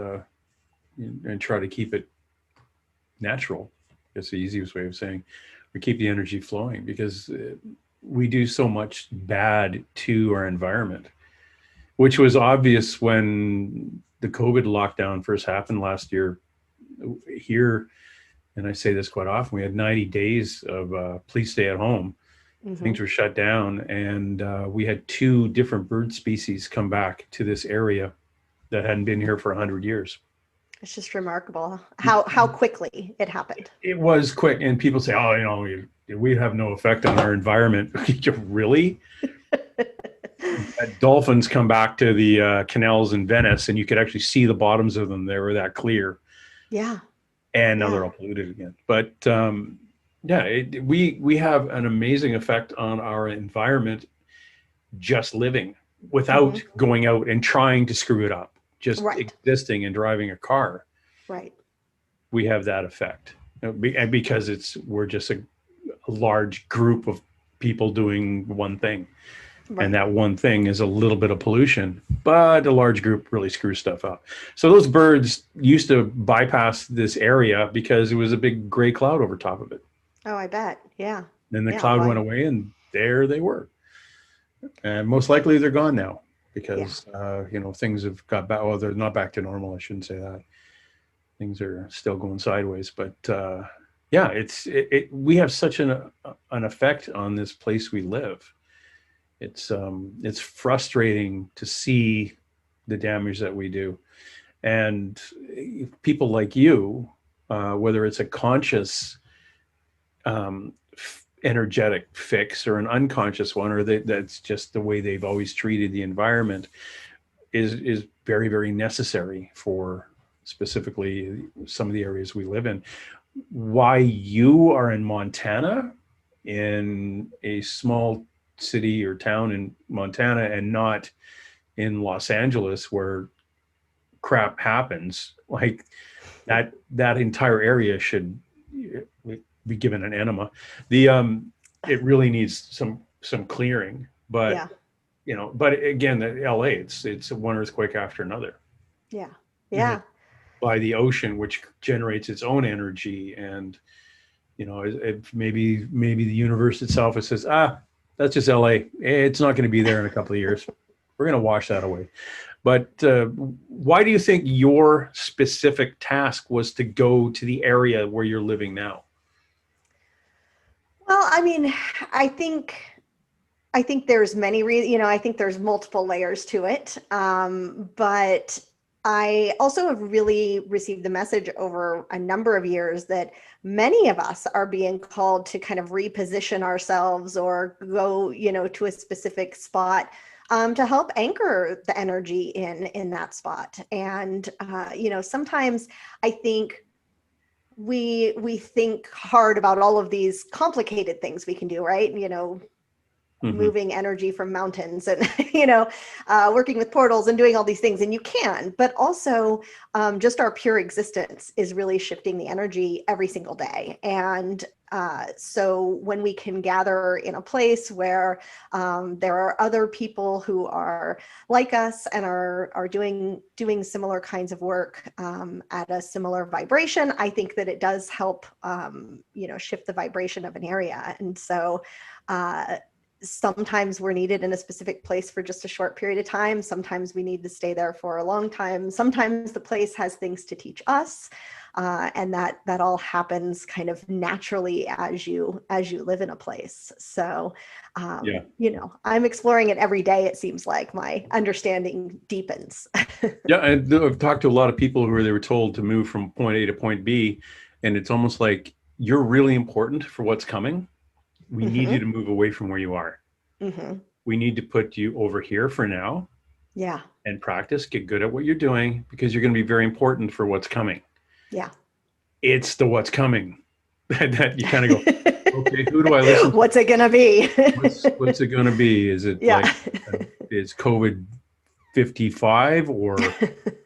try to keep it natural. That's the easiest way of saying, or keep the energy flowing, because we do so much bad to our environment, which was obvious when the COVID lockdown first happened last year here. And I say this quite often, we had 90 days of please stay at home. Mm-hmm. Things were shut down, and we had 2 different bird species come back to this area that hadn't been here for 100 years. It's just remarkable how quickly it happened. It was quick, and people say, "Oh, we have no effect on our environment." Really? Dolphins come back to the canals in Venice, and you could actually see the bottoms of them. They were that clear. Yeah. And now they're all polluted again. But we have an amazing effect on our environment just living without going out and trying to screw it up. Just existing and driving a car. Right. We have that effect. And because we're just a large group of people doing one thing. Right. And that one thing is a little bit of pollution, but a large group really screws stuff up. So those birds used to bypass this area because it was a big gray cloud over top of it. Oh, I bet. Yeah. Then the cloud went away, and there they were. And most likely they're gone now because, things have got back. Well, they're not back to normal. I shouldn't say that. Things are still going sideways. But we have such an effect on this place we live. It's frustrating to see the damage that we do, and people like you, whether it's a conscious energetic fix or an unconscious one, or that's just the way they've always treated the environment, is very, very necessary for specifically some of the areas we live in. Why you are in Montana, in a small city or town in Montana, and not in Los Angeles where crap happens, like that entire area should be given an enema. It really needs some clearing, but but again, LA, it's one earthquake after another. Yeah. By the ocean, which generates its own energy, and maybe the universe itself, it says, that's just LA. It's not going to be there in a couple of years. We're going to wash that away. But why do you think your specific task was to go to the area where you're living now? Well, I mean, I think there's many reasons. I think there's multiple layers to it. But I also have really received the message over a number of years that many of us are being called to kind of reposition ourselves or go, to a specific spot, to help anchor the energy in that spot. And sometimes I think we think hard about all of these complicated things we can do, right? Moving energy from mountains and working with portals and doing all these things, and you can, but also just our pure existence is really shifting the energy every single day. And so when we can gather in a place where there are other people who are like us and are doing similar kinds of work at a similar vibration, I think that it does help shift the vibration of an area. And so sometimes we're needed in a specific place for just a short period of time. Sometimes we need to stay there for a long time. Sometimes the place has things to teach us. And that all happens kind of naturally as you live in a place. So, I'm exploring it every day. It seems like my understanding deepens. Yeah. And I've talked to a lot of people who they were told to move from point A to point B. And it's almost like you're really important for what's coming. We need you to move away from where you are. We need to put you over here for now. Yeah. And practice, get good at what you're doing, because you're going to be very important for what's coming. Yeah. It's the what's coming that you kind of go, okay, who do I listen to? What's it going to be? what's it going to be? Is it is COVID 55 or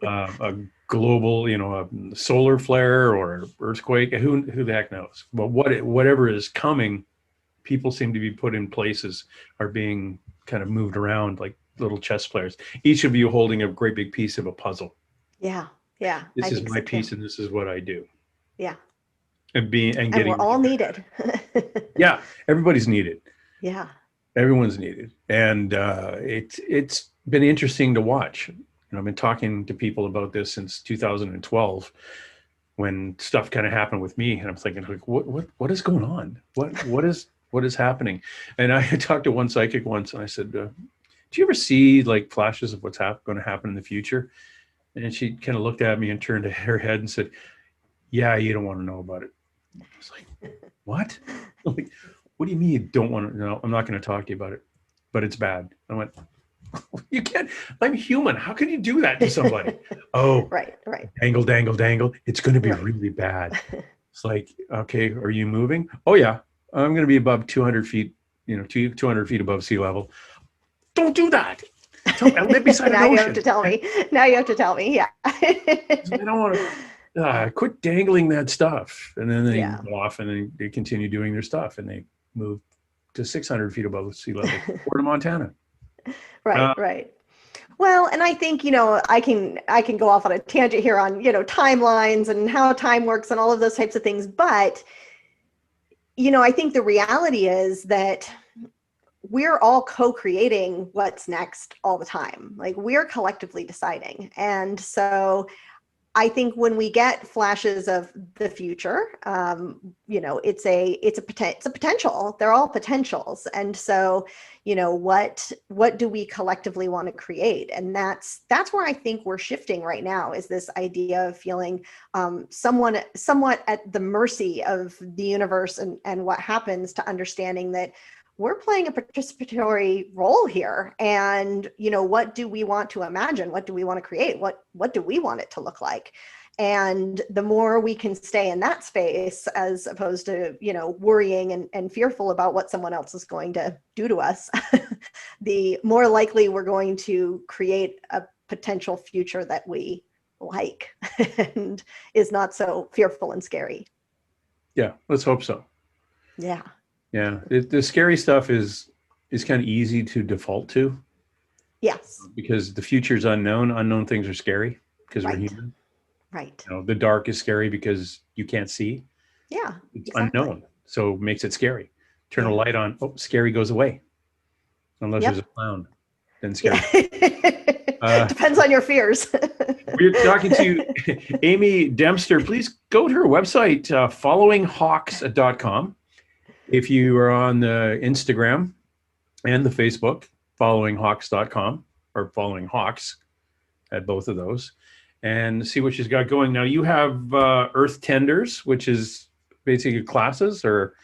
a global, a solar flare or earthquake? Who the heck knows? But whatever is coming, people seem to be put in places, are being kind of moved around like little chess players. Each of you holding a great big piece of a puzzle. Yeah. This is my piece, and this is what I do. Yeah. And we're all needed. Yeah, everybody's needed. Yeah. Everyone's needed, and it's been interesting to watch. I've been talking to people about this since 2012, when stuff kind of happened with me, and I'm thinking, like, what is going on? What is happening? And I had talked to one psychic once, and I said, do you ever see like flashes of what's going to happen in the future? And she kind of looked at me and turned her head and said, yeah, you don't want to know about it. I was like, what? I'm like, what do you mean you don't want to know? I'm not going to talk to you about it, but it's bad. I went, you can't, I'm human. How can you do that to somebody? Oh, right. Dangle, dangle, dangle. It's going to be really bad. It's like, okay, are you moving? Oh yeah, I'm going to be above 200 feet, 200 feet above sea level. Don't do that. I live beside an ocean. You have to tell me. Now you have to tell me. Yeah. I don't want to quit dangling that stuff. And then they go off and they continue doing their stuff, and they move to 600 feet above sea level or to Montana. Right. Well, and I think, I can go off on a tangent here on, timelines and how time works and all of those types of things. But, I think the reality is that we're all co-creating what's next all the time. Like, we're collectively deciding. And so I think when we get flashes of the future, it's a potential. They're all potentials. And so, what do we collectively want to create? And that's where I think we're shifting right now, is this idea of feeling somewhat at the mercy of the universe and what happens, to understanding that we're playing a participatory role here. And, what do we want to imagine? What do we want to create? What do we want it to look like? And the more we can stay in that space, as opposed to, worrying and fearful about what someone else is going to do to us, the more likely we're going to create a potential future that we like and is not so fearful and scary. Yeah, let's hope so. Yeah. Yeah, the scary stuff is kind of easy to default to. Yes. Because the future is unknown. Unknown things are scary because we're human. Right. The dark is scary because you can't see. Yeah. It's unknown, so it makes it scary. Turn a light on, scary goes away. Unless there's a clown, then scary. Depends on your fears. We're talking to Amy Dempster. Please go to her website, followinghawks.com. If you are on the Instagram and the Facebook, followinghawks.com, or following hawks at both of those. and see what she's got going. Now you have Earth Tenders, which is basically classes or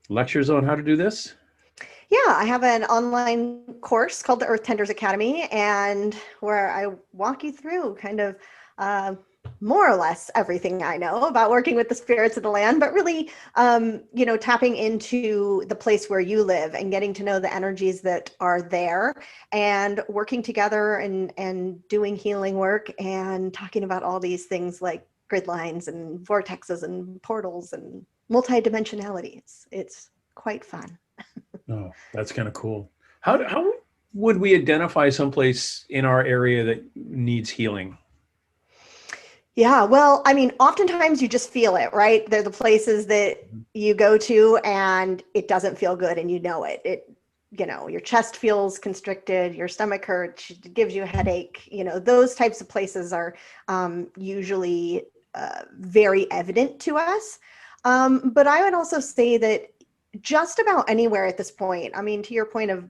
lectures on how to do this. Yeah, I have an online course called the Earth Tenders Academy, and where I walk you through kind of more or less everything I know about working with the spirits of the land, but really, tapping into the place where you live and getting to know the energies that are there, and working together and doing healing work and talking about all these things like grid lines and vortexes and portals and multidimensionality. It's quite fun. Oh, that's kind of cool. How would we identify someplace in our area that needs healing? Yeah, well, I mean, oftentimes you just feel it, right? They're the places that you go to and it doesn't feel good and you know it. Your chest feels constricted, your stomach hurts, it gives you a headache. Those types of places are usually very evident to us. But I would also say that just about anywhere at this point, I mean, to your point of,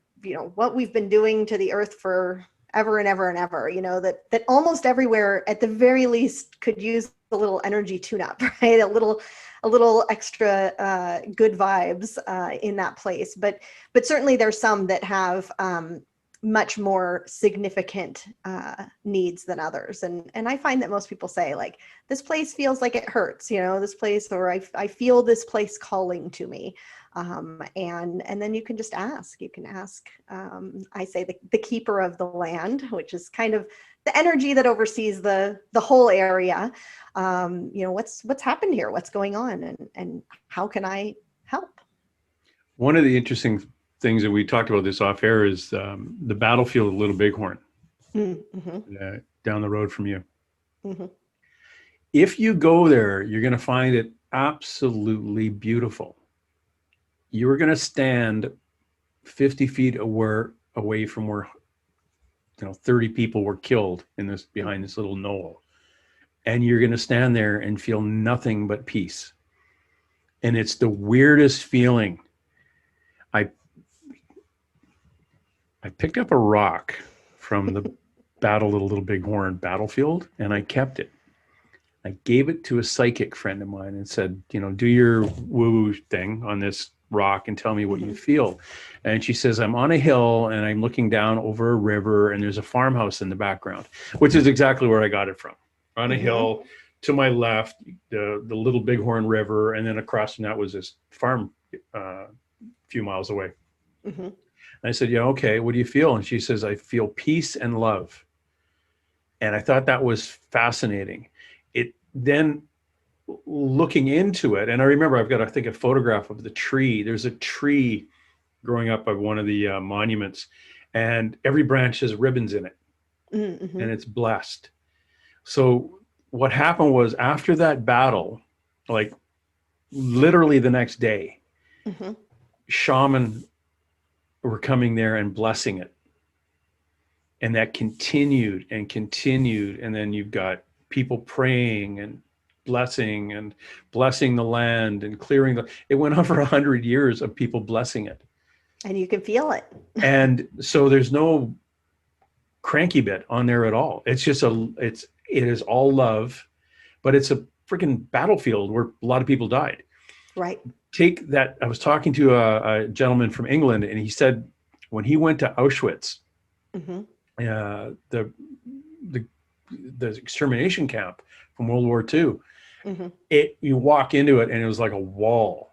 what we've been doing to the earth for ever and ever and ever, that almost everywhere at the very least could use a little energy tune up, right? A little extra good vibes in that place. But certainly there's some that have much more significant needs than others. And I find that most people say, like, this place feels like it hurts, this place, or I feel this place calling to me. And then you can just ask. You can ask, I say, the keeper of the land, which is kind of the energy that oversees the whole area. What's happened here? What's going on? And how can I help? One of the interesting things that we talked about this off air is the battlefield of Little Bighorn, down the road from you. Mm-hmm. If you go there, you're going to find it absolutely beautiful. You're going to stand 50 feet away from where 30 people were killed behind this little knoll, and you're going to stand there and feel nothing but peace. And it's the weirdest feeling. I picked up a rock from the Battle of the Little Bighorn battlefield, and I kept it. I gave it to a psychic friend of mine and said, do your woo-woo thing on this rock and tell me what you feel. And she says, I'm on a hill and I'm looking down over a river and there's a farmhouse in the background, which is exactly where I got it from. On a hill to my left, the Little Bighorn River, and then across from that was this farm a few miles away. And I said, yeah, okay, what do you feel? And she says, I feel peace and love. And I thought that was fascinating. It then, looking into it, and I remember I've got, I think, a photograph of the tree. There's a tree growing up of one of the monuments, and every branch has ribbons in it, and it's blessed. So what happened was, after that battle, like literally the next day, shaman were coming there and blessing it. And that continued and continued. And then you've got people praying and blessing the land and clearing it went on for 100 years of people blessing it. And you can feel it. And so there's no cranky bit on there at all. It's just it is all love, but it's a freaking battlefield where a lot of people died. Right. Take that. I was talking to a gentleman from England, and he said when he went to Auschwitz, the extermination camp from World War II, you walk into it and it was like a wall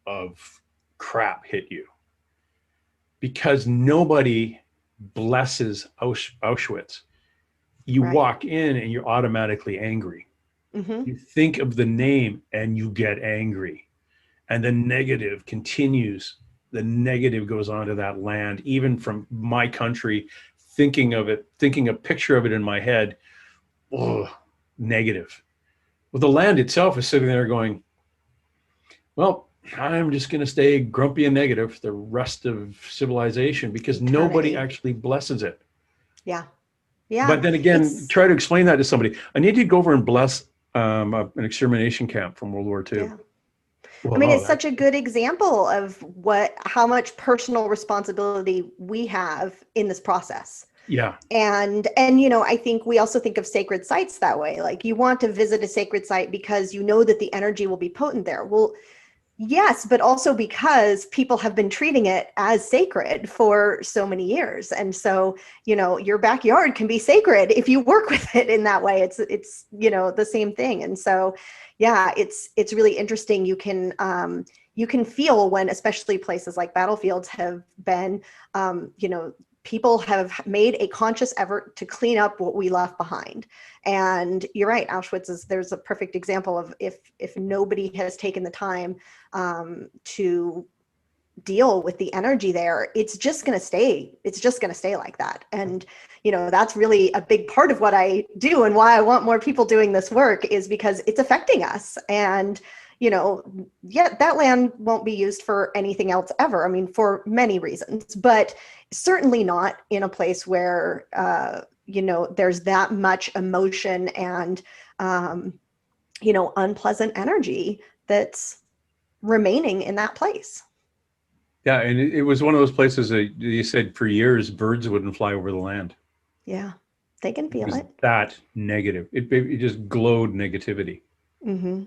of crap hit you, because nobody blesses Auschwitz. You walk in and you're automatically angry. You think of the name and you get angry, and the negative continues. The negative goes onto that land, even from my country. Thinking a picture of it in my head, negative. Well, the land itself is sitting there going, well, I'm just going to stay grumpy and negative for the rest of civilization, because nobody actually blesses it. Yeah. But then again, try to explain that to somebody. I need you to go over and bless an extermination camp from World War II. Yeah. Well, I mean, it's such a good example of how much personal responsibility we have in this process. Yeah. And you know, I think we also think of sacred sites that way. Like, you want to visit a sacred site because you know that the energy will be potent there. Well, yes, but also because people have been treating it as sacred for so many years. And so, you know, your backyard can be sacred if you work with it in that way. It's, you know, the same thing. And so, yeah, it's really interesting. You can feel when, especially places like battlefields have been, you know, people have made a conscious effort to clean up what we left behind. And you're right, Auschwitz there's a perfect example of if nobody has taken the time to deal with the energy there, it's just going to stay like that. And you know, that's really a big part of what I do, and why I want more people doing this work, is because it's affecting us. And you know, yeah, that land won't be used for anything else ever. I mean, for many reasons, but certainly not in a place where you know, there's that much emotion and you know, unpleasant energy that's remaining in that place. Yeah, and it was one of those places that you said for years birds wouldn't fly over the land. Yeah, they can It feel was it. that negative. It just glowed negativity. Mm-hmm.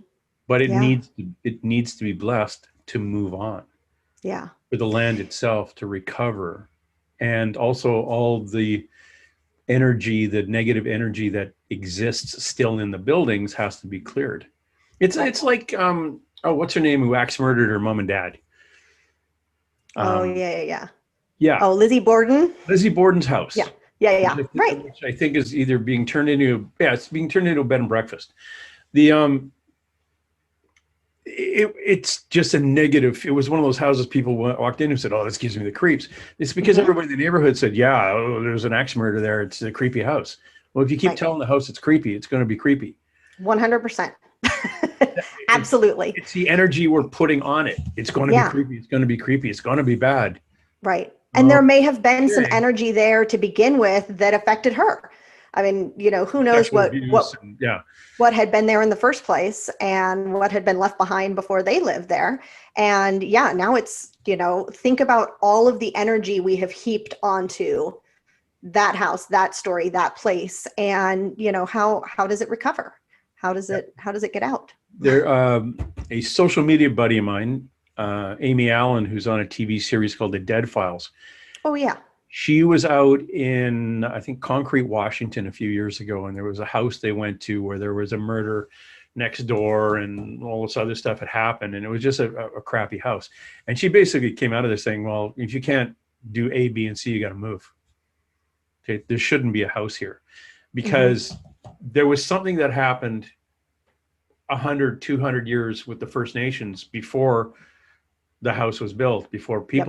But Yeah, it needs to be blessed to move on, yeah, for the land itself to recover, and also all the energy, the negative energy that exists still in the buildings, has to be cleared. right. It's like oh, what's her name, who axe murdered her mom and dad? Oh, Um, yeah, yeah, yeah. yeah, Oh, Lizzie Borden. Lizzie Borden's Yeah, house, yeah, yeah, yeah. Right. which I think is either being turned into, yeah, it's being turned into a bed and breakfast. The it's just a negative. It was one of those houses people walked in and said, "Oh, this gives me the creeps." It's because Mm-hmm. everybody in the neighborhood said, "Yeah, oh, there's an axe murder there. It's a creepy house." Well, if you keep Right. telling the house it's creepy, it's going to be creepy. 100%. It's Absolutely. it's the energy we're putting on it. It's going to be Yeah. creepy. It's going to be creepy. It's going to be bad. Right. And there Oh, may have been some okay. energy there to begin with that affected her. I mean, you know, who knows Sexual abuse and yeah, what had been there in the first place and what had been left behind before they lived there. And yeah, now it's, you know, think about all of the energy we have heaped onto that house, that story, that place. And, you know, how does it recover? How does it get out? there. A social media buddy of mine, Amy Allen, who's on a TV series called The Dead Files. Oh yeah. She was out in, I think, Concrete, Washington a few years ago, and there was a house they went to where there was a murder next door and all this other stuff had happened. And it was just a crappy house. And she basically came out of this saying, well, if you can't do A, B, and C, you got to move. Okay. There shouldn't be a house here, Mm-hmm. because there was something that happened 100, 200 years with the First Nations before the house was built, before Yep.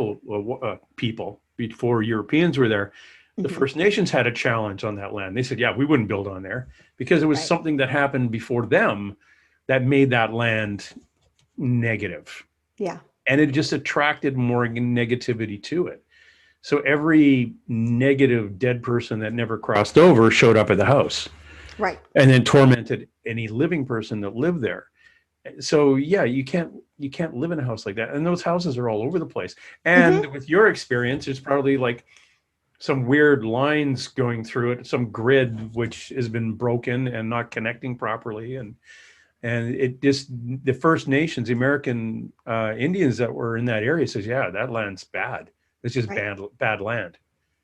before Europeans were there. The Mm-hmm. First Nations had a challenge on that land. They said, yeah, we wouldn't build on there, because it was Right. something that happened before them that made that land negative. Yeah. And it just attracted more negativity to it. So every negative dead person that never crossed over showed up at the house Right. and then tormented any living person that lived there. So yeah, you can't live in a house like that. And those houses are all over the place. And Mm-hmm. with your experience, there's probably like some weird lines going through it, some grid which has been broken and not connecting properly. And it just, the First Nations, the American Indians that were in that area says, yeah, that land's bad. It's just Right. bad land.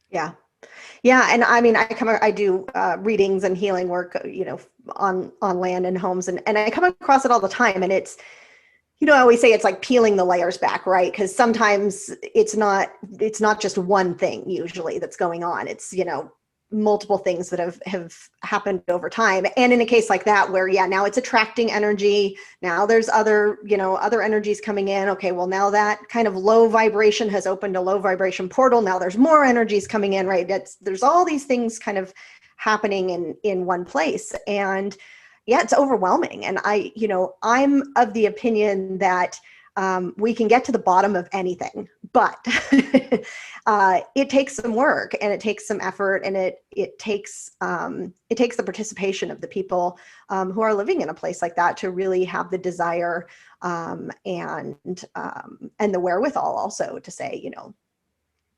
Yeah. Yeah, and I mean, I do readings and healing work, you know, on land and homes, and I come across it all the time, and it's, you know, I always say it's like peeling the layers back, right? Because sometimes it's not just one thing usually that's going on. It's, you know, multiple things that have happened over time. And in a case like that, where yeah, now it's attracting energy. Now there's other, you know, other energies coming in. Okay, well now that kind of low vibration has opened a low vibration portal. Now there's more energies coming in, right? There's all these things kind of happening in one place. And yeah, it's overwhelming. And you know, I'm of the opinion that we can get to the bottom of anything, but it takes some work and it takes some effort, and it takes the participation of the people who are living in a place like that to really have the desire and the wherewithal also to say, you know,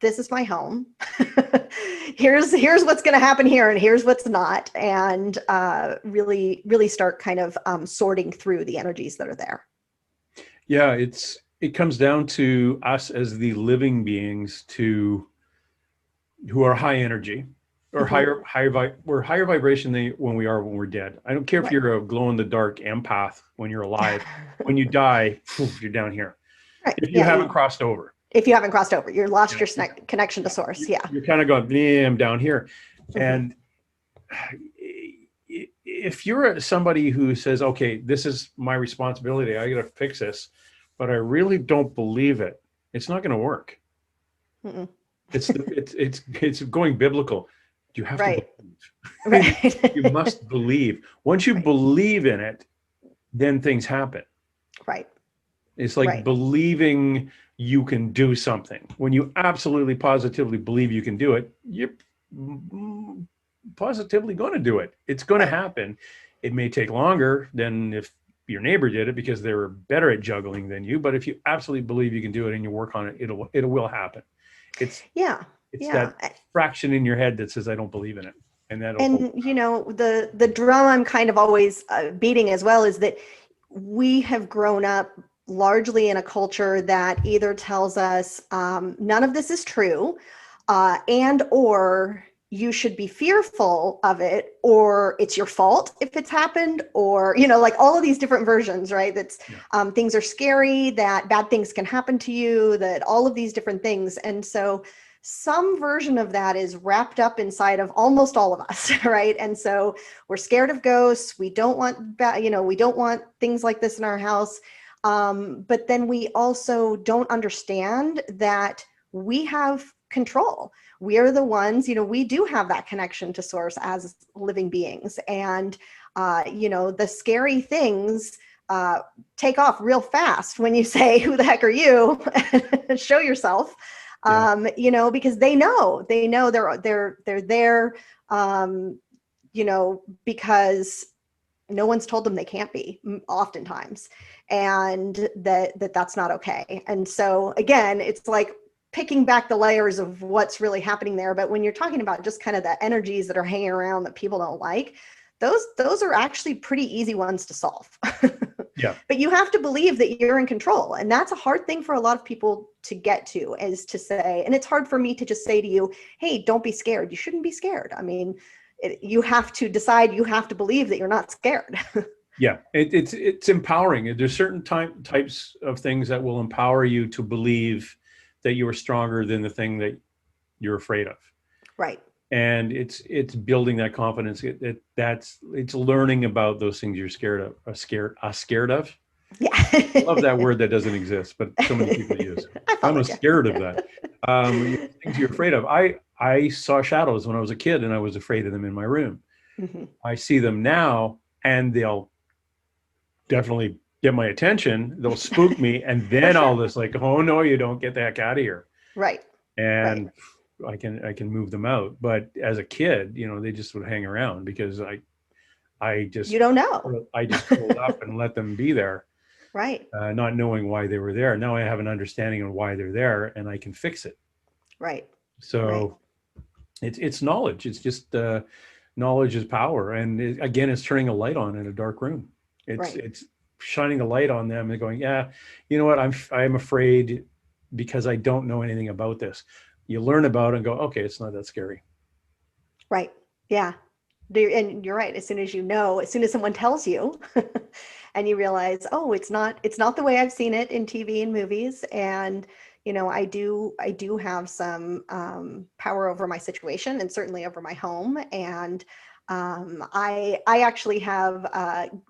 this is my home. here's what's going to happen here, and here's what's not, and really start kind of sorting through the energies that are there. Yeah, it comes down to us as the living beings who are high energy or we're higher vibration than when we're dead. I don't care if you're a glow in the dark empath when you're alive. When you die, you're down here. Right. If you haven't crossed over. If you haven't crossed over, you're lost your connection to source. You're kind of going, I'm down here. And if you're somebody who says, okay, this is my responsibility, I got to fix this, but I really don't believe it, it's not going to work. It's going biblical. You have to believe. Right. You must believe. Once you believe in it, then things happen. Right. It's like believing you can do something. When you absolutely positively believe you can do it, you're positively going to do it. It's going to happen. It may take longer than if your neighbor did it because they were better at juggling than you. But if you absolutely believe you can do it and you work on it, it will happen. It's that fraction in your head that says, I don't believe in it. And the drum I'm kind of always beating as well is that we have grown up largely in a culture that either tells us none of this is true, and or you should be fearful of it, or it's your fault if it's happened, or like all of these different versions, right? That's things are scary, that bad things can happen to you, that all of these different things. And so some version of that is wrapped up inside of almost all of us, right? And so we're scared of ghosts. We don't want we don't want things like this in our house. But then we also don't understand that we have control. We are the ones, we do have that connection to source as living beings. And, the scary things take off real fast when you say, who the heck are you? Show yourself. Because they know they're there, because no one's told them they can't be oftentimes, and that's not okay. And so again, it's like picking back the layers of what's really happening there. But when you're talking about just kind of the energies that are hanging around that people don't like, those are actually pretty easy ones to solve. Yeah. But you have to believe that you're in control. And that's a hard thing for a lot of people to get to, is to say, and it's hard for me to just say to you, hey, don't be scared. You shouldn't be scared. I mean, you have to decide, you have to believe that you're not scared. Yeah, it's empowering. There's certain types of things that will empower you to believe that you are stronger than the thing that you're afraid of. Right. And it's building that confidence. It's learning about those things you're scared of. Yeah. I love that word that doesn't exist, but so many people use. I'm scared of that. Things you're afraid of. I saw shadows when I was a kid, and I was afraid of them in my room. Mm-hmm. I see them now, and they'll definitely get my attention. They'll spook me, and then I'll just like, oh no, you don't, get the heck out of here. Right. And I can move them out. But as a kid, they just would hang around because I just, you don't know. I just pulled up and let them be there. Right. Not knowing why they were there. Now I have an understanding of why they're there, and I can fix it. Right. So it's knowledge. It's just knowledge is power. And again, it's turning a light on in a dark room. It's shining a light on them and going, yeah, you know what? I'm afraid because I don't know anything about this. You learn about it and go, okay, it's not that scary. Right. Yeah. And you're right. As soon as someone tells you and you realize, oh, it's not the way I've seen it in TV and movies. And, I do have some power over my situation, and certainly over my home. And I actually have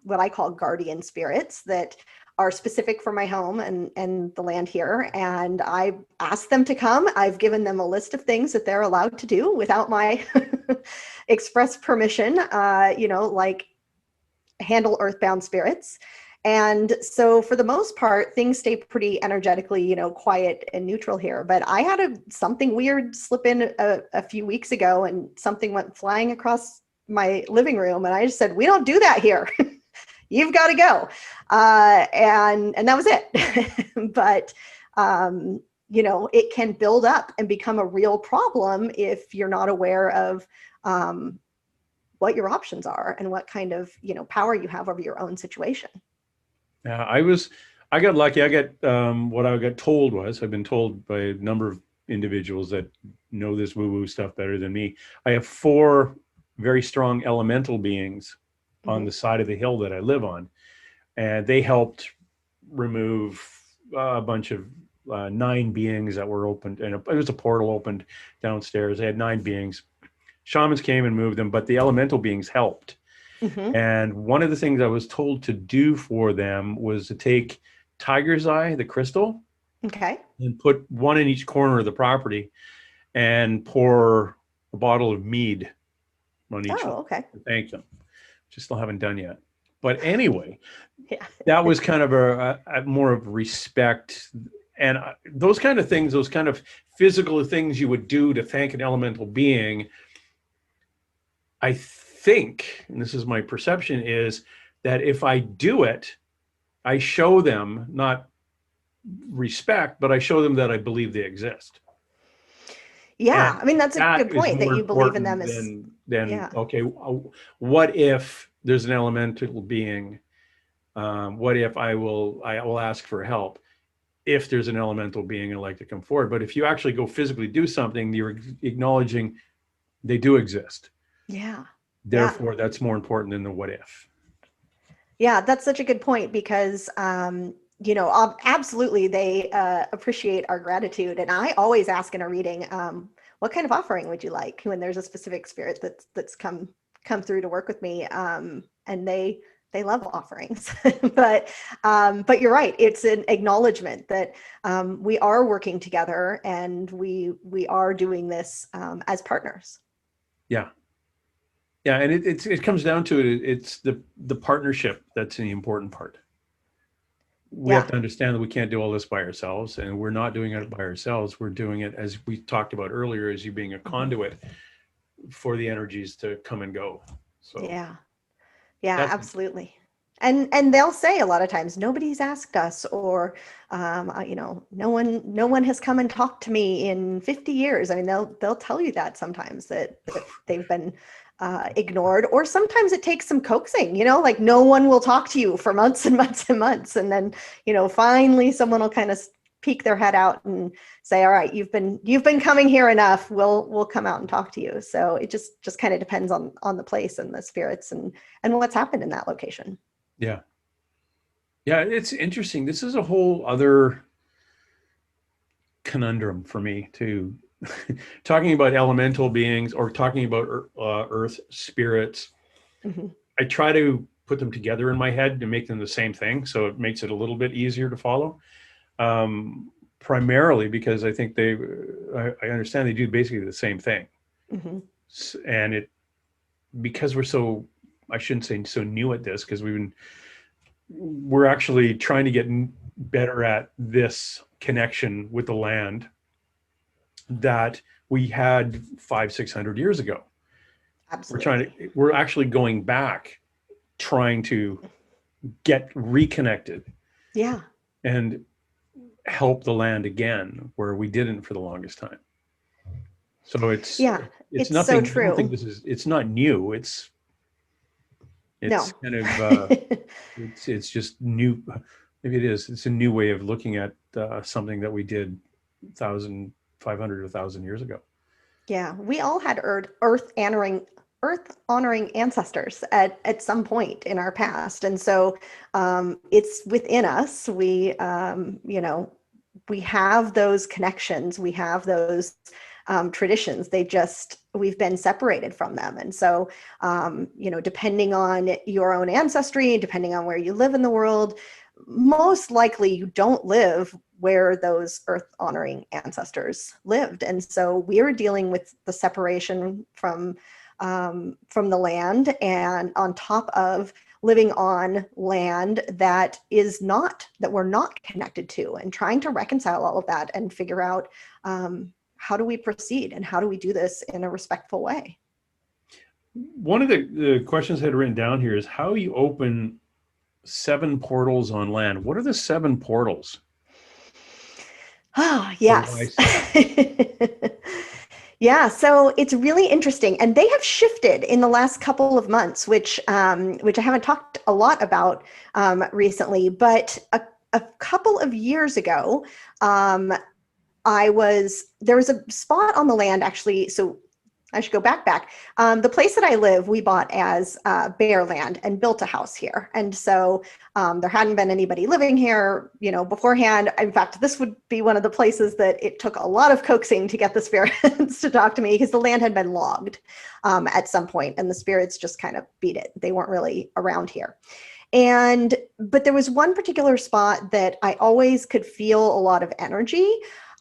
what I call guardian spirits that are specific for my home and the land here. And I asked them to come. I've given them a list of things that they're allowed to do without my express permission, like handle earthbound spirits. And so for the most part, things stay pretty energetically, quiet and neutral here. But I had something weird slip in a few weeks ago, and something went flying across my living room. And I just said, we don't do that here. You've got to go. And that was it. But it can build up and become a real problem if you're not aware of what your options are and what kind of, power you have over your own situation. Yeah, I got lucky. I got what I got told was, I've been told by a number of individuals that know this woo-woo stuff better than me. I have 4 very strong elemental beings on the side of the hill that I live on, and they helped remove a bunch of 9 beings that were opened, and it was a portal opened downstairs. They had 9 beings. Shamans came and moved them, but the elemental beings helped. Mm-hmm. And one of the things I was told to do for them was to take tiger's eye, the crystal, Okay. and put one in each corner of the property and pour a bottle of mead on each Oh, one okay. to thank them, which I still haven't done yet. But anyway, Yeah. that was kind of a more of respect. And those kind of things, those kind of physical things you would do to thank an elemental being, I think, and this is my perception, is that if I do it, I show them not respect, but I show them that I believe they exist. Yeah. And I mean, that's a that good is point that more you believe in them important as, than yeah. okay, what if there's an elemental being? What if I will ask for help if there's an elemental being I'd like to come forward? But if you actually go physically do something, you're acknowledging they do exist. Yeah. Yeah. Therefore, that's more important than the what if. Yeah, that's such a good point because, absolutely they appreciate our gratitude. And I always ask in a reading, what kind of offering would you like when there's a specific spirit that's come through to work with me? And they love offerings, but you're right. It's an acknowledgement that we are working together and we are doing this as partners. Yeah. Yeah, and it comes down to it. It's the partnership that's the important part. We have Yeah. to understand that we can't do all this by ourselves, and we're not doing it by ourselves. We're doing it, as we talked about earlier, as you being a conduit for the energies to come and go. So Yeah. Yeah, that's absolutely. And they'll say a lot of times, nobody's asked us, or no one has come and talked to me in 50 years. I mean, they'll tell you that sometimes that they've been ignored, or sometimes it takes some coaxing, like no one will talk to you for months and months and months. And then, finally someone will kind of peek their head out and say, all right, you've been coming here enough. We'll come out and talk to you. So it just kind of depends on the place and the spirits and what's happened in that location. yeah. Yeah, it's interesting. This is a whole other conundrum for me too. Talking about elemental beings or talking about earth spirits. Mm-hmm. I try to put them together in my head to make them the same thing, so it makes it a little bit easier to follow. Primarily because I think I understand they do basically the same thing. Mm-hmm. And because we're so, I shouldn't say so new at this, because we're actually trying to get better at this connection with the land that we had 500-600 years ago. Absolutely. We're actually going back, trying to get reconnected. Yeah. And help the land again where we didn't for the longest time. So it's it's nothing. so true. I don't think it's not new. It's No. kind of it's just new. Maybe it is. It's a new way of looking at something that we did 1,500 or 1,000 years ago. Yeah, we all had earth honoring ancestors at some point in our past, and so it's within us. We have those connections, we have those traditions. We've been separated from them, and so depending on your own ancestry, depending on where you live in the world, most likely you don't live where those earth honoring ancestors lived. And so we're dealing with the separation from the land, and on top of living on land that we're not connected to, and trying to reconcile all of that and figure out how do we proceed and how do we do this in a respectful way. One of the questions I had written down here is how you open 7 portals on land. What are the 7 portals? Ah, What did I yes. see? Yeah, so it's really interesting, and they have shifted in the last couple of months, which I haven't talked a lot about recently. But a couple of years ago, um, there was a spot on the land actually. So I should go back. The place that I live, we bought as bare land and built a house here. And so there hadn't been anybody living here, beforehand. In fact, this would be one of the places that it took a lot of coaxing to get the spirits to talk to me, because the land had been logged at some point, and the spirits just kind of beat it. They weren't really around here. But there was one particular spot that I always could feel a lot of energy.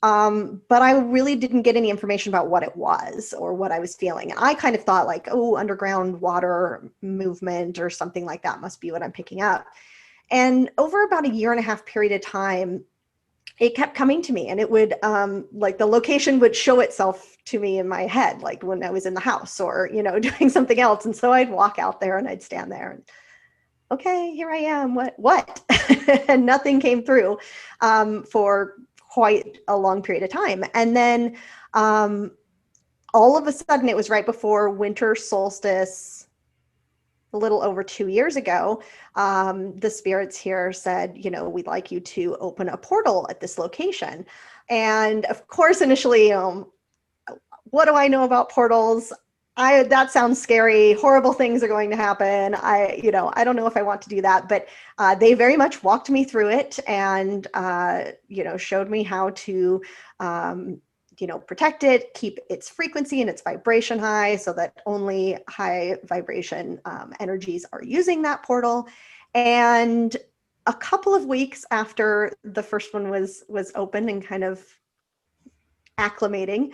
But I really didn't get any information about what it was or what I was feeling. And I kind of thought like, oh, underground water movement or something like that must be what I'm picking up. And over about a 1.5 year period of time, it kept coming to me, and it would like the location would show itself to me in my head, like when I was in the house or, doing something else. And so I'd walk out there and I'd stand there and, okay, here I am. What? And nothing came through for quite a long period of time. And then all of a sudden, it was right before winter solstice, a little over 2 years ago. The spirits here said, we'd like you to open a portal at this location. And of course, initially, what do I know about portals? That sounds scary. Horrible things are going to happen. I don't know if I want to do that, but they very much walked me through it and, showed me how to, protect it, keep its frequency and its vibration high so that only high vibration energies are using that portal. And a couple of weeks after the first one was opened and kind of acclimating,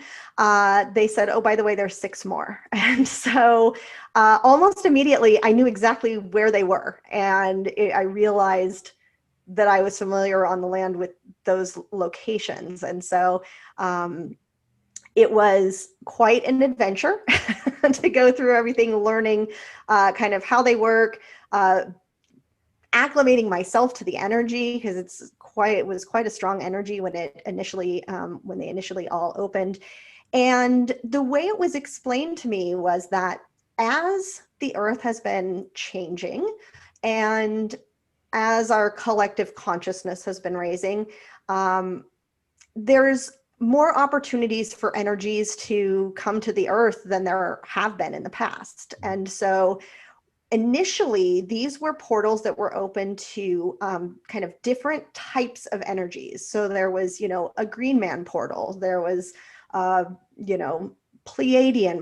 they said, oh, by the way, there's 6 more. And so almost immediately, I knew exactly where they were. And I realized that I was familiar on the land with those locations. And so it was quite an adventure to go through everything, learning kind of how they work, acclimating myself to the energy, because it was quite a strong energy when they initially all opened. And the way it was explained to me was that as the earth has been changing and as our collective consciousness has been raising, there's more opportunities for energies to come to the earth than there have been in the past. And so initially, these were portals that were open to kind of different types of energies. So there was, a Green Man portal. There was, Pleiadian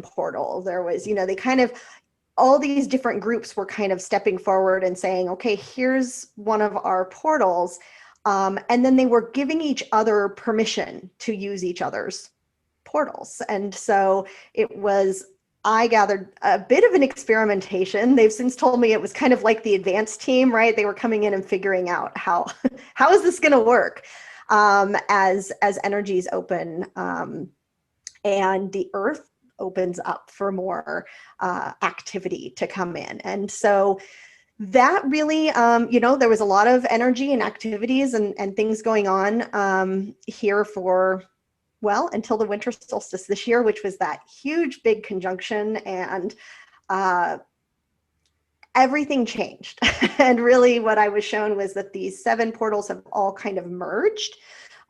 portal. There was, they kind of, all these different groups were kind of stepping forward and saying, okay, here's one of our portals. And then they were giving each other permission to use each other's portals. And so I gathered a bit of an experimentation. They've since told me it was kind of like the advanced team, right? They were coming in and figuring out how is this going to work as energies open and the earth opens up for more activity to come in. And so that really, there was a lot of energy and activities and things going on here for, well, until the winter solstice this year, which was that huge, big conjunction, and everything changed. And really what I was shown was that these 7 portals have all kind of merged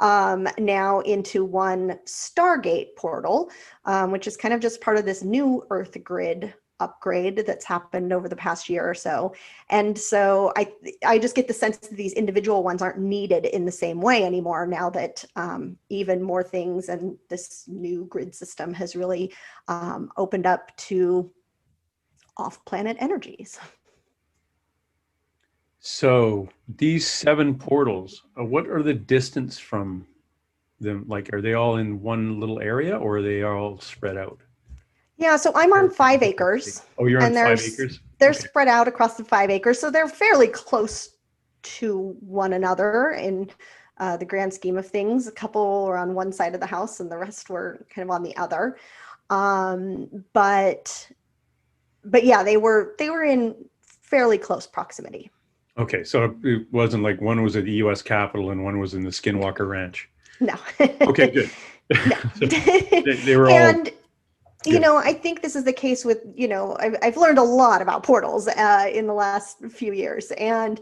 now into one Stargate portal, which is kind of just part of this new Earth grid upgrade that's happened over the past year or so. And so I just get the sense that these individual ones aren't needed in the same way anymore now that even more things and this new grid system has really opened up to off-planet energies. So these 7 portals, what are the distance from them? Like, are they all in one little area, or are they all spread out? Yeah, so I'm on 5 acres. Oh, you're on and 5 acres? They're Okay. spread out across the 5 acres, so they're fairly close to one another in the grand scheme of things. A couple were on one side of the house, and the rest were kind of on the other. But yeah, they were in fairly close proximity. Okay, so it wasn't like one was at the U.S. Capitol and one was in the Skinwalker Ranch. No. Okay, good. No. So they were all And good. I think this is the case with, I've learned a lot about portals in the last few years. And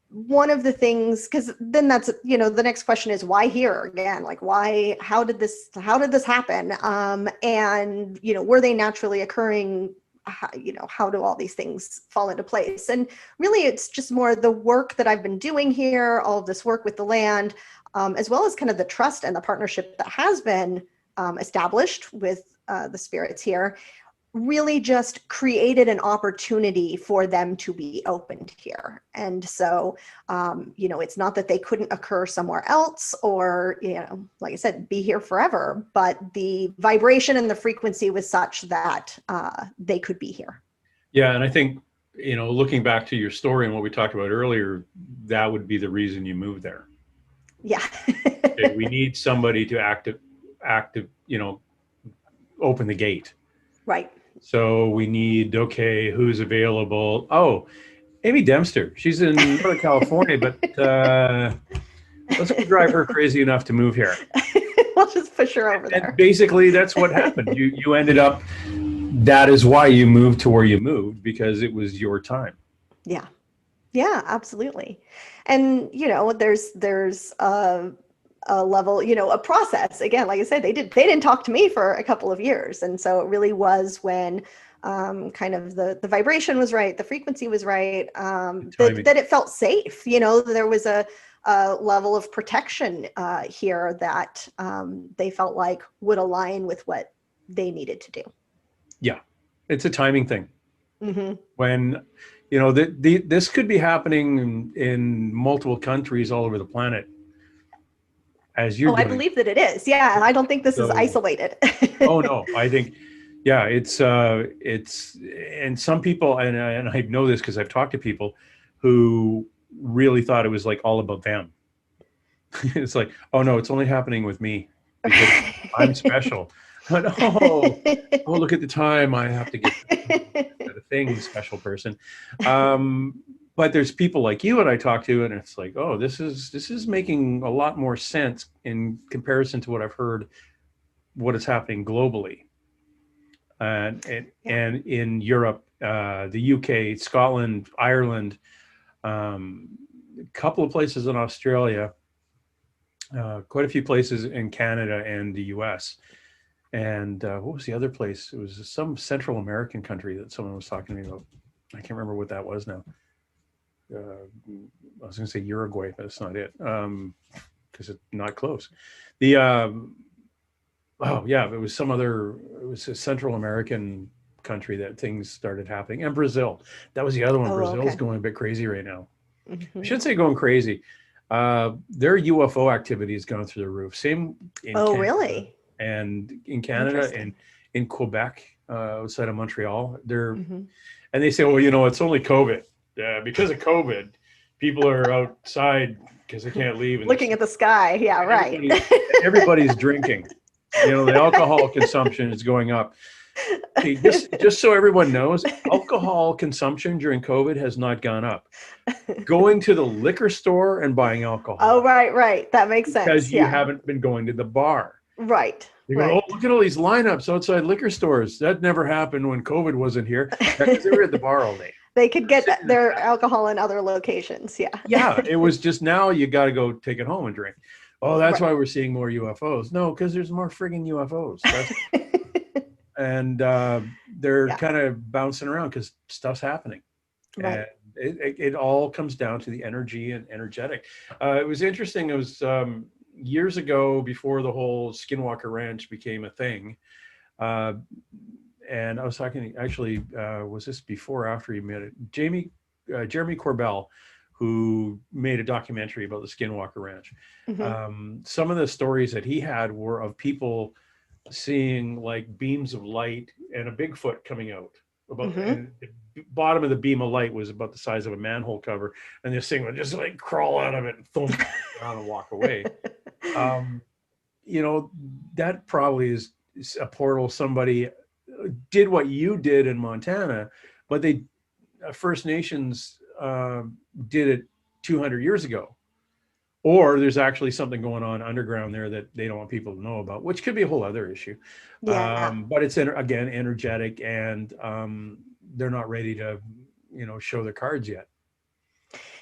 one of the things, because then that's, the next question is why here again? Like, why, how did this happen? And, were they naturally occurring? How do all these things fall into place? And really, it's just more the work that I've been doing here, all of this work with the land, as well as kind of the trust and the partnership that has been established with the spirits here, really just created an opportunity for them to be opened here. And so, it's not that they couldn't occur somewhere else or, like I said, be here forever, but the vibration and the frequency was such that they could be here. Yeah, and I think, looking back to your story and what we talked about earlier, that would be the reason you moved there. Yeah. Okay, we need somebody to active, open the gate. Right. So we need, okay, who's available? Oh, Amy Dempster. She's in Northern California, but let's go drive her crazy enough to move here. We'll just push her over there. And basically, that's what happened. You ended up. That is why you moved to where you moved, because it was your time. Yeah. Yeah, absolutely. And, there's a level, a process. Again, like I said, they didn't talk to me for a couple of years. And so it really was when kind of the vibration was right, the frequency was right, that it felt safe. There was a level of protection here that they felt like would align with what they needed to do. Yeah, it's a timing thing. Mm-hmm. When, this could be happening in multiple countries all over the planet as you're doing. I believe that it is. Yeah. I don't think this is isolated. Oh, no, I think, yeah, it's, and some people, and I know this because I've talked to people who really thought it was like all about them. It's like, oh no, it's only happening with me because I'm special. But, oh, look at the time I have to get the thing, special person. But there's people like you and I talk to, and it's like, oh, this is making a lot more sense in comparison to what I've heard, what is happening globally, and in Europe, the UK, Scotland, Ireland, a couple of places in Australia, quite a few places in Canada and the US. And what was the other place? It was some Central American country that someone was talking to me about. I can't remember what that was now. I was going to say Uruguay, but it's not it, because it's not close. The it was it was a Central American country that things started happening, and Brazil. That was the other one. Brazil's going a bit crazy right now. Mm-hmm. I shouldn't say going crazy. Their UFO activity has gone through the roof. Same in Canada, really? And in Canada and in Quebec, outside of Montreal, and they say, well, it's only COVID. Because of COVID, people are outside because they can't leave. And looking at the sky. Yeah, right. Everybody's drinking. The alcohol consumption is going up. See, just so everyone knows, alcohol consumption during COVID has not gone up. Going to the liquor store and buying alcohol. Oh, right. That makes sense. Because you haven't been going to the bar. Right. You go, oh, look at all these lineups outside liquor stores. That never happened when COVID wasn't here. Because they were at the bar all day. They could get their alcohol in other locations. Yeah. Yeah. It was just now you got to go take it home and drink. Oh, that's why we're seeing more UFOs. No, because there's more frigging UFOs. And they're kind of bouncing around because stuff's happening. Right. And it all comes down to the energy and energetic. It was interesting. It was years ago, before the whole Skinwalker Ranch became a thing. And I was talking, actually, was this before or after he met it? Jeremy Corbell, who made a documentary about the Skinwalker Ranch. Mm-hmm. Some of the stories that he had were of people seeing like beams of light and a Bigfoot coming out. And the bottom of the beam of light was about the size of a manhole cover, and this thing would just like crawl out of it and thump down and walk away. That probably is a portal. Somebody did what you did in Montana, but First Nations did it 200 years ago. or there's actually something going on underground there that they don't want people to know about, which could be a whole other issue. Yeah. But it's again energetic, and they're not ready to, show their cards yet.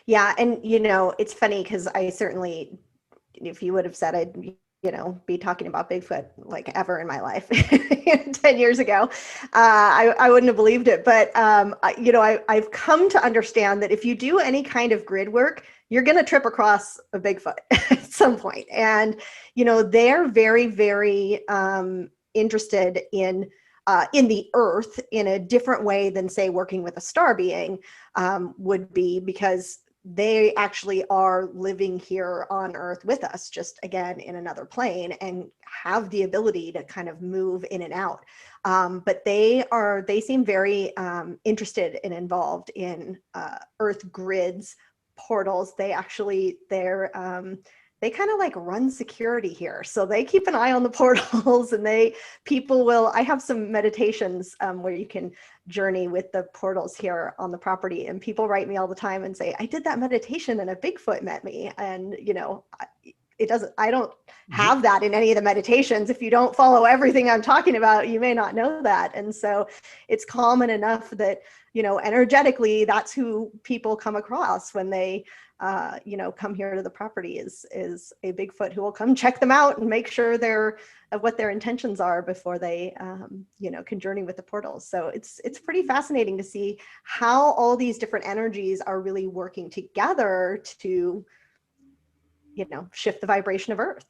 Yeah. And, it's funny because I certainly, if you would have said I'd, be talking about Bigfoot like ever in my life 10 years ago, I wouldn't have believed it. But, I've come to understand that if you do any kind of grid work, you're going to trip across a Bigfoot at some point. And, they're very, very interested in the earth in a different way than, say, working with a star being would be, because they actually are living here on earth with us, just again in another plane, and have the ability to kind of move in and out. But they seem very interested and involved in earth grids, portals. They kind of like run security here. So they keep an eye on the portals, and I have some meditations where you can journey with the portals here on the property. And people write me all the time and say, I did that meditation and a Bigfoot met me. And, I don't have that in any of the meditations. If you don't follow everything I'm talking about, you may not know that. And so it's common enough that, energetically, that's who people come across when they, come here to the property is a Bigfoot who will come check them out and make sure what their intentions are before they, can journey with the portals. So it's pretty fascinating to see how all these different energies are really working together to, shift the vibration of Earth.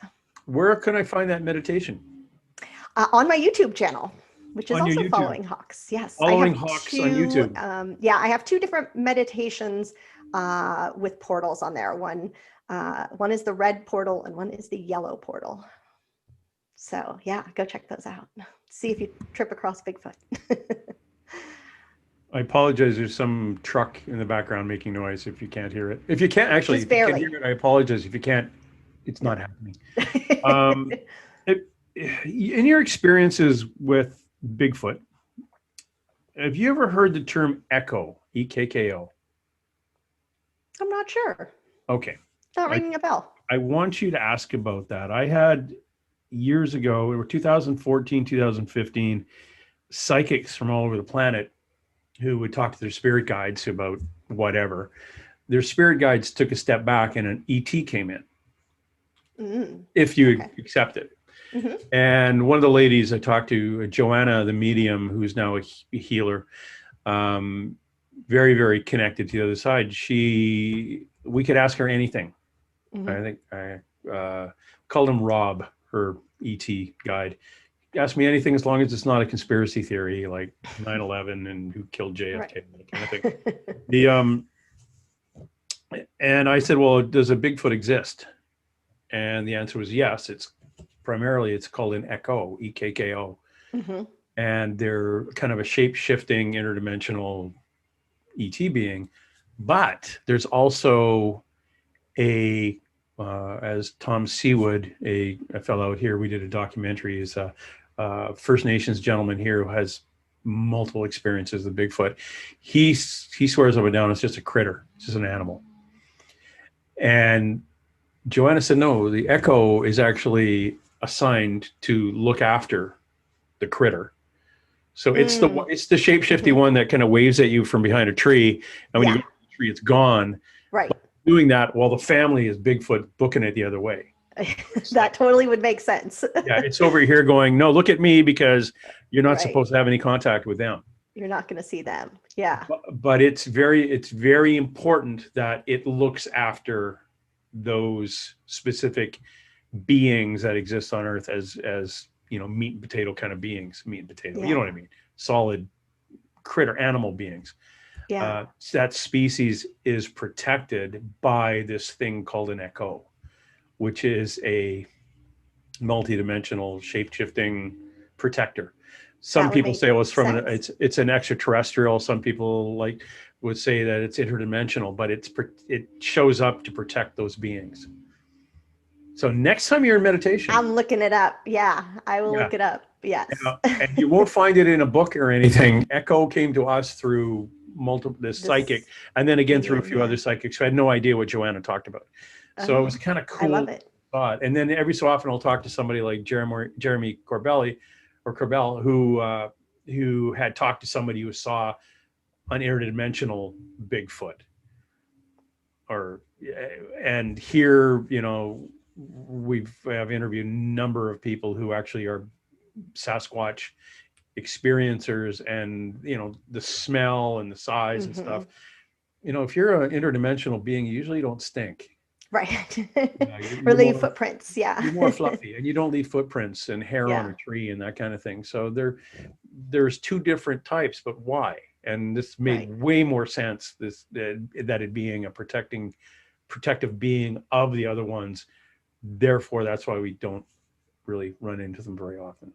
Where can I find that meditation? On my YouTube channel, which is On your also YouTube. Following Hawks. Yes. Following Hawks on YouTube. I have two different meditations with portals on there. One is the red portal and one is the yellow portal. So yeah, go check those out. See if you trip across Bigfoot. I apologize. There's some truck in the background making noise. If you can't hear it, if you can't actually, if you can't hear it, I apologize. If you can't, it's not happening. In your experiences with Bigfoot, have you ever heard the term echo? EKKO. I'm not sure. Okay. Not ringing a bell. I want you to ask about that. I had years ago, it was 2014, 2015, psychics from all over the planet who would talk to their spirit guides about whatever. Their spirit guides took a step back and an ET came in, if you accept it. Mm-hmm. And one of the ladies I talked to, Joanna, the medium, who's now a healer, very, very connected to the other side. We could ask her anything. Mm-hmm. I think I called him Rob, her ET guide. Ask me anything as long as it's not a conspiracy theory like 9/11 and who killed JFK, right. That kind of thing. And I said, well, does a Bigfoot exist? And the answer was yes. It's called an echo, EKKO. Mm-hmm. And they're kind of a shape-shifting interdimensional ET being. But there's also as Tom Seawood, a fellow out here, we did a documentary, is a First Nations gentleman here who has multiple experiences with Bigfoot. He swears up and down it's just a critter. It's just an animal. And Joanna said, no, the echo is actually assigned to look after the critter. So it's the shape-shifty one that kind of waves at you from behind a tree. And when you go to the tree, it's gone. Right. But doing that while the family is Bigfoot booking it the other way. That totally would make sense. Yeah, it's over here going, no, look at me, because you're not supposed to have any contact with them. You're not going to see them. Yeah. But it's very important that it looks after those specific beings that exist on Earth as meat and potato kind of beings. Meat and potato, you know what I mean? Solid critter animal beings. Yeah. That species is protected by this thing called an echo, which is a multidimensional shape-shifting protector. Some people say, well, it's an extraterrestrial. Some people would say that it's interdimensional, but it shows up to protect those beings. So next time you're in meditation, I'm looking it up. Yeah, I will look it up. Yes. And you won't find it in a book or anything. Echo came to us through this psychic, and then again through a few other psychics who had no idea what Joanna talked about. So it Oh, was kind of I love cool it. thought. And then every so often I'll talk to somebody like Jeremy Corbelli or Corbell who had talked to somebody who saw an interdimensional Bigfoot. Or and here, I've interviewed a number of people who actually are Sasquatch experiencers, and the smell and the size and Hmm. stuff. If you're an interdimensional being, you usually don't stink. Right. You're Relieve more footprints. Yeah. you're more fluffy, and you don't leave footprints and hair on Yeah. a tree and that kind of thing. So there's two different types, but why? And this made Right. way more sense. That it being a protective being of the other ones. Therefore, that's why we don't really run into them very often.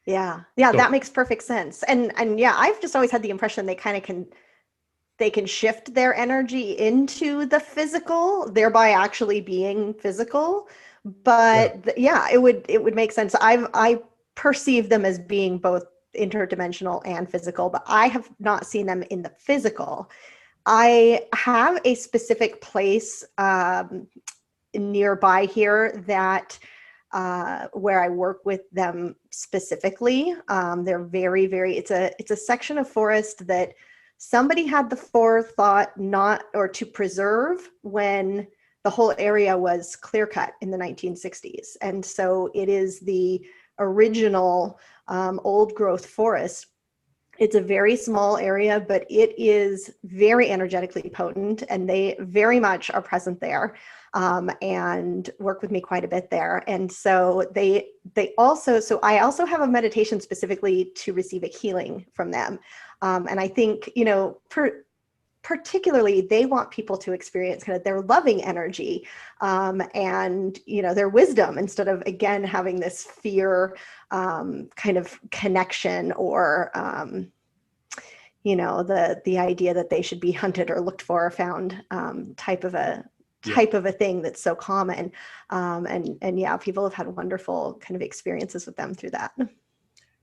Yeah. Yeah. So That makes perfect sense. And yeah, I've just always had the impression they kind of can shift their energy into the physical, thereby actually being physical. yeah, But yeah, it would make sense. I perceive them as being both interdimensional and physical, but I have not seen them in the physical. I have a specific place nearby here that where I work with them specifically. They're very, very. It's a section of forest that somebody had the forethought not or to preserve when the whole area was clear cut in the 1960s, and so it is the original old growth forest. It's a very small area, but it is very energetically potent, and they very much are present there, and work with me quite a bit there. And so they also, so I also have a meditation specifically to receive a healing from them. And I think, particularly they want people to experience kind of their loving energy, and their wisdom, instead of again having this fear kind of connection, or the idea that they should be hunted or looked for or found, type of a yeah. thing that's so common. And yeah, people have had wonderful kind of experiences with them through that.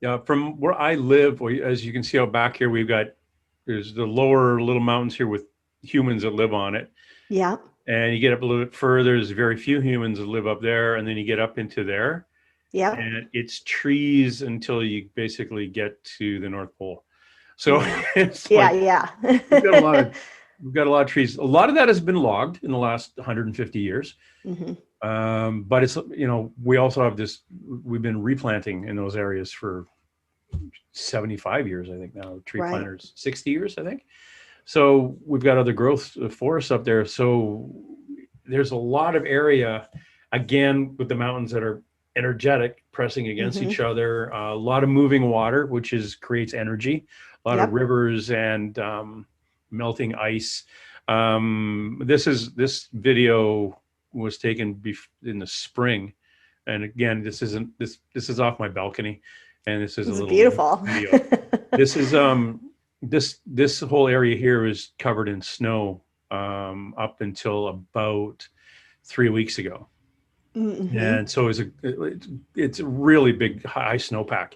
Yeah, from where I live, as you can see out back here, there's the lower little mountains here with humans that live on it. Yeah. And you get up a little bit further, there's very few humans that live up there. And then you get up into there, Yep. and it's trees until you basically get to the North Pole. So Yeah. it's Yeah. like Yeah. we've got a lot of we've got a lot of trees. A lot of that has been logged in the last 150 years. Hmm. But it's, we also have we've been replanting in those areas for 75 years, I think now. Tree Right. planters, 60 years, I think. So we've got other growth forests up there. So there's a lot of area, again, with the mountains that are energetic, pressing against Hmm. each other. A lot of moving water, which creates energy. A lot of Yep. rivers and melting ice. This video was taken in the spring, and again, this is off my balcony, and this is a This is little beautiful. video. This is this whole area here is covered in snow up until about 3 weeks ago. Hmm. And so it's a really big high snowpack.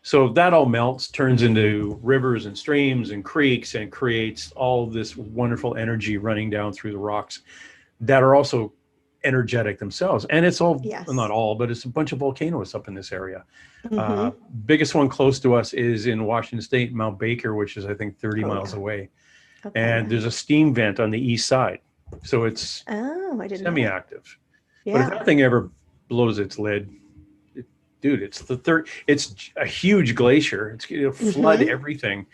So that all melts, turns into rivers and streams and creeks, and creates all this wonderful energy running down through the rocks that are also energetic themselves. And it's all, not Yes. all, but it's a bunch of volcanoes up in this area. Hmm. Biggest one close to us is in Washington State, Mount Baker, which is I think 30 Oh miles yeah. away. And Okay. there's a steam vent on the east side. So it's Oh, I didn't know that. semi-active. But if Yeah. that thing ever blows its lid, dude, it's a huge glacier. It'll flood Hmm. everything.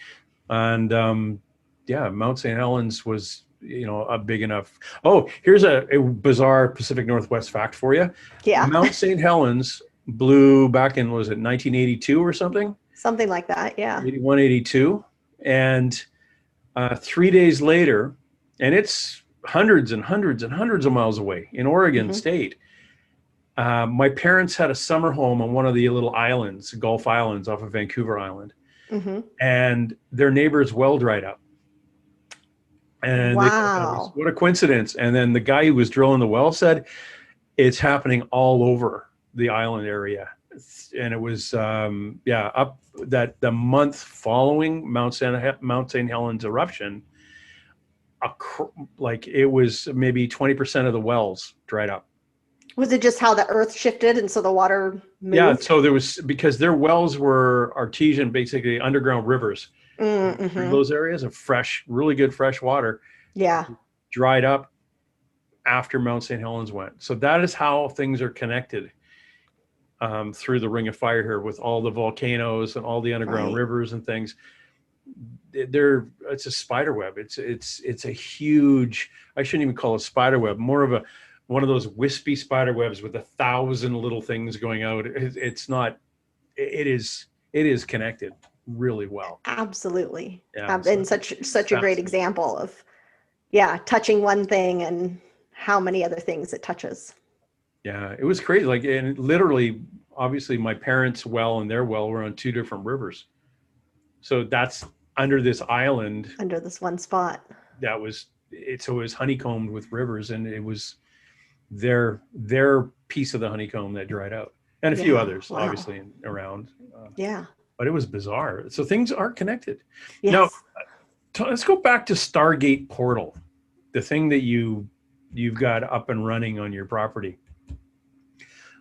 And yeah, Mount St. Helens was, a big enough. Oh, here's a bizarre Pacific Northwest fact for you. Yeah. Mount St. Helens blew back in, was it 1982 or something? Something like that. Yeah. 81, 82. And 3 days later, and it's hundreds and hundreds and hundreds of miles away in Oregon Hmm. State. My parents had a summer home on one of the little islands, Gulf Islands off of Vancouver Island, Hmm. and their neighbor's well dried up. And they thought that was, Wow. what a coincidence. And then the guy who was drilling the well said, it's happening all over the island area. And it was, up that the month following Mount St. Helens eruption, like it was maybe 20% of the wells dried up. Was it just how the earth shifted and so the water Yeah, moved? so there was, because their wells were artesian, basically underground rivers through Mm-hmm. those areas of fresh, really good fresh water, Yeah. dried up after Mount St. Helens went. So that is how things are connected through the Ring of Fire here, with all the volcanoes and all the underground Right. rivers and things. It's a spider web. It's a huge, I shouldn't even call it a spider web, more of a one of those wispy spider webs with 1,000 little things going out. It's not, it is connected really well. Absolutely. Yeah, so And such a great fascinating. example of, yeah, touching one thing and how many other things it touches Yeah, it was crazy. Like, and literally, obviously, my parents' well and their well were on two different rivers. So that's under this island under this one spot. that was it. So it was honeycombed with rivers, and it was their piece of the honeycomb that dried out, and a few Yeah. others, Wow. obviously, around. Yeah. But it was bizarre. So things are connected. Now, Yes. let's go back to Stargate Portal, the thing that you've got up and running on your property,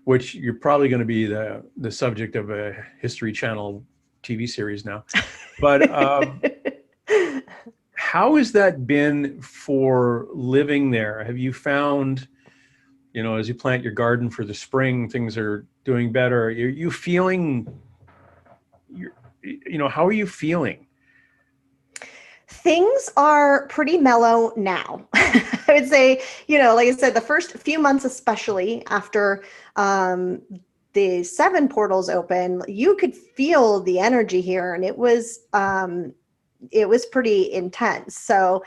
which you're probably going to be the subject of a History Channel TV series now. But how has that been for living there? Have you found, as you plant your garden for the spring, things are doing better? Are you feeling, how are you feeling? Things are pretty mellow now. I would say, like I said, the first few months, especially after the 7 portals open, you could feel the energy here, and it was pretty intense. So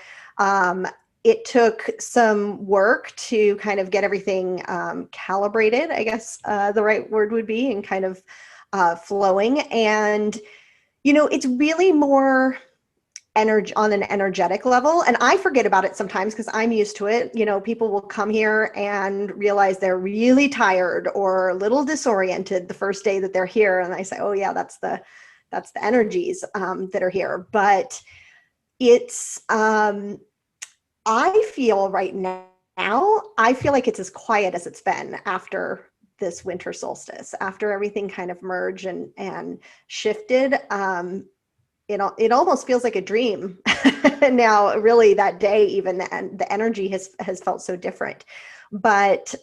it took some work to kind of get everything calibrated, I guess the right word would be, and kind of flowing. And it's really more energy on an energetic level, and I forget about it sometimes because I'm used to it. People will come here and realize they're really tired or a little disoriented the first day that they're here, and I say, oh yeah, that's the energies that are here. But it's I feel right now, I feel like it's as quiet as it's been after this winter solstice, after everything kind of merged and shifted. It almost feels like a dream now, really, that day, even, and the energy has felt so different. But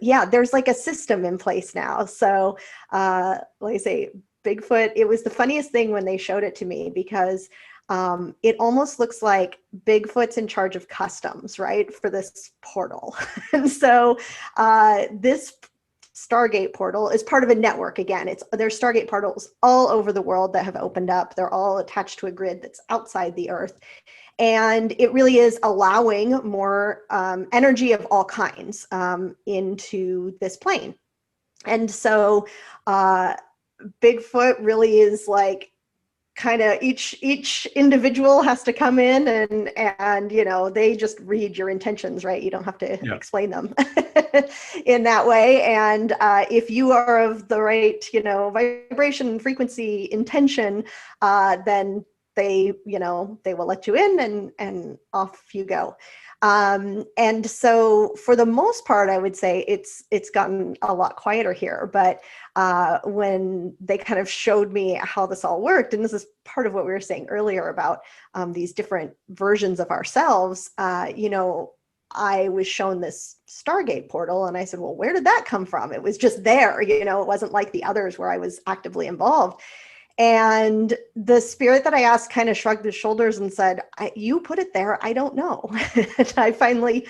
yeah, there's like a system in place now. So like I say, Bigfoot, it was the funniest thing when they showed it to me, because it almost looks like Bigfoot's in charge of customs, right, for this portal. And so this Stargate portal is part of a network. Again, there's Stargate portals all over the world that have opened up. They're all attached to a grid that's outside the Earth. And it really is allowing more energy of all kinds into this plane. And so Bigfoot really is like, kind of each individual has to come in and they just read your intentions, right? You don't have to Yeah. explain them in that way. And if you are of the right vibration, frequency, intention, then they will let you in, and off you go. And so for the most part, I would say it's gotten a lot quieter here. But when they kind of showed me how this all worked, and this is part of what we were saying earlier about these different versions of ourselves, I was shown this Stargate portal, and I said, well, where did that come from? It was just there, it wasn't like the others where I was actively involved. And the spirit that I asked kind of shrugged his shoulders and said, you put it there, I don't know. And I finally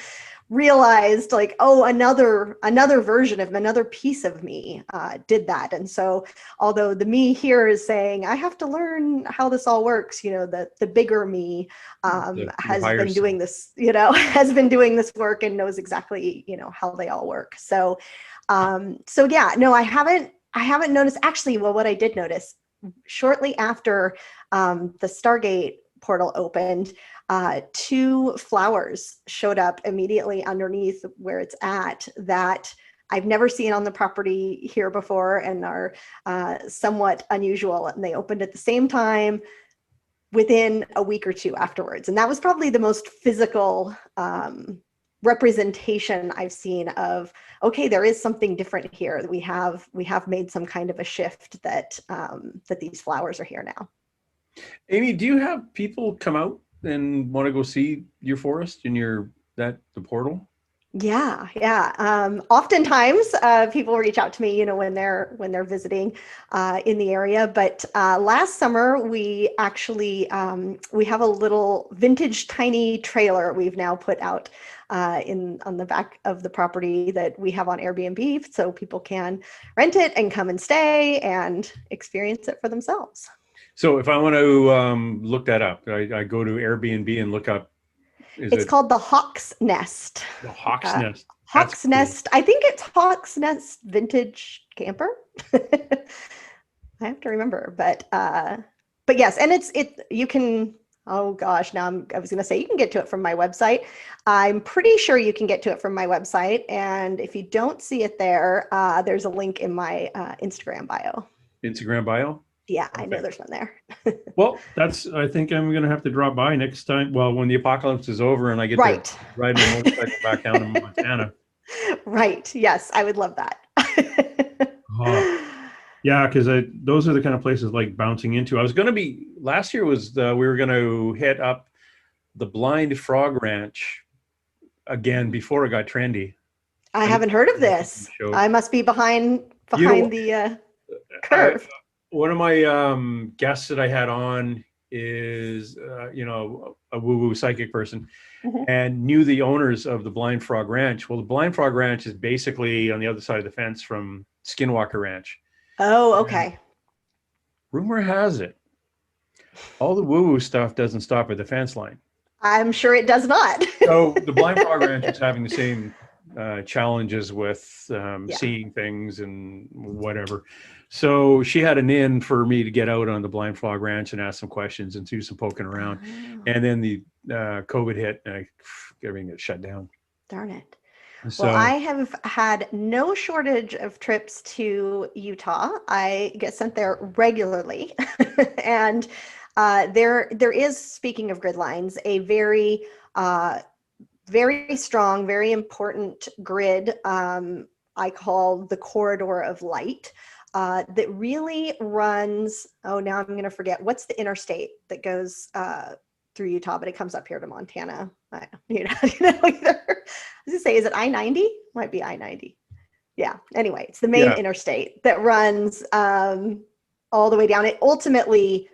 realized, like, oh, another version of another piece of me did that. And so although the me here is saying, I have to learn how this all works, the bigger me has been doing this, has been doing this work and knows exactly, how they all work. So yeah, no, I haven't noticed. Actually, well, what I did notice shortly after the Stargate portal opened, 2 flowers showed up immediately underneath where it's at that I've never seen on the property here before, and are somewhat unusual. And they opened at the same time, within a week or two afterwards. And that was probably the most physical representation I've seen of, okay, there is something different here. We have made some kind of a shift that that these flowers are here now. Amy, do you have people come out and want to go see your forest and the portal? Yeah, yeah. Oftentimes, people reach out to me, when they're visiting in the area. But last summer, we actually we have a little vintage tiny trailer we've now put out on the back of the property that we have on Airbnb, so people can rent it and come and stay and experience it for themselves. So if I want to look that up, I go to Airbnb and look up. It's called the Hawk's Nest. The Hawk's Nest. Hawk's Nest. I think it's Hawk's Nest Vintage Camper. I have to remember, but yes, and you can. Oh gosh, I was going to say you can get to it from my website. I'm pretty sure you can get to it from my website, and if you don't see it there, there's a link in my Instagram bio. Instagram bio? Yeah, okay. I know there's one there. Well, I think I'm going to have to drop by next time. Well, when the apocalypse is over and I get to ride my motorcycle back down to Montana. Right. Yes, I would love that. Yeah, because those are the kind of places like bouncing into. I was going to be, last year was, we were going to hit up the Blind Frog Ranch again before it got trendy. I haven't heard of this. I must be behind the curve. One of my guests that I had on is, a woo-woo psychic person, and knew the owners of the Blind Frog Ranch. Well, the Blind Frog Ranch is basically on the other side of the fence from Skinwalker Ranch. Oh, okay. And rumor has it, all the woo-woo stuff doesn't stop at the fence line. I'm sure it does not. So the Blind Frog Ranch is having the same challenges with seeing things and whatever. So she had an in for me to get out on the Blind Frog Ranch and ask some questions and do some poking around. Oh. And then the COVID hit and everything got shut down. Darn it. So, well, I have had no shortage of trips to Utah. I get sent there regularly. And there is, speaking of grid lines, a very strong, very important grid I call the corridor of light. That really runs, now I'm going to forget, what's the interstate that goes through Utah, but it comes up here to Montana. Either. I was going to say, is it I-90? Might be I-90. Yeah, anyway, it's the main interstate that runs all the way down. It ultimately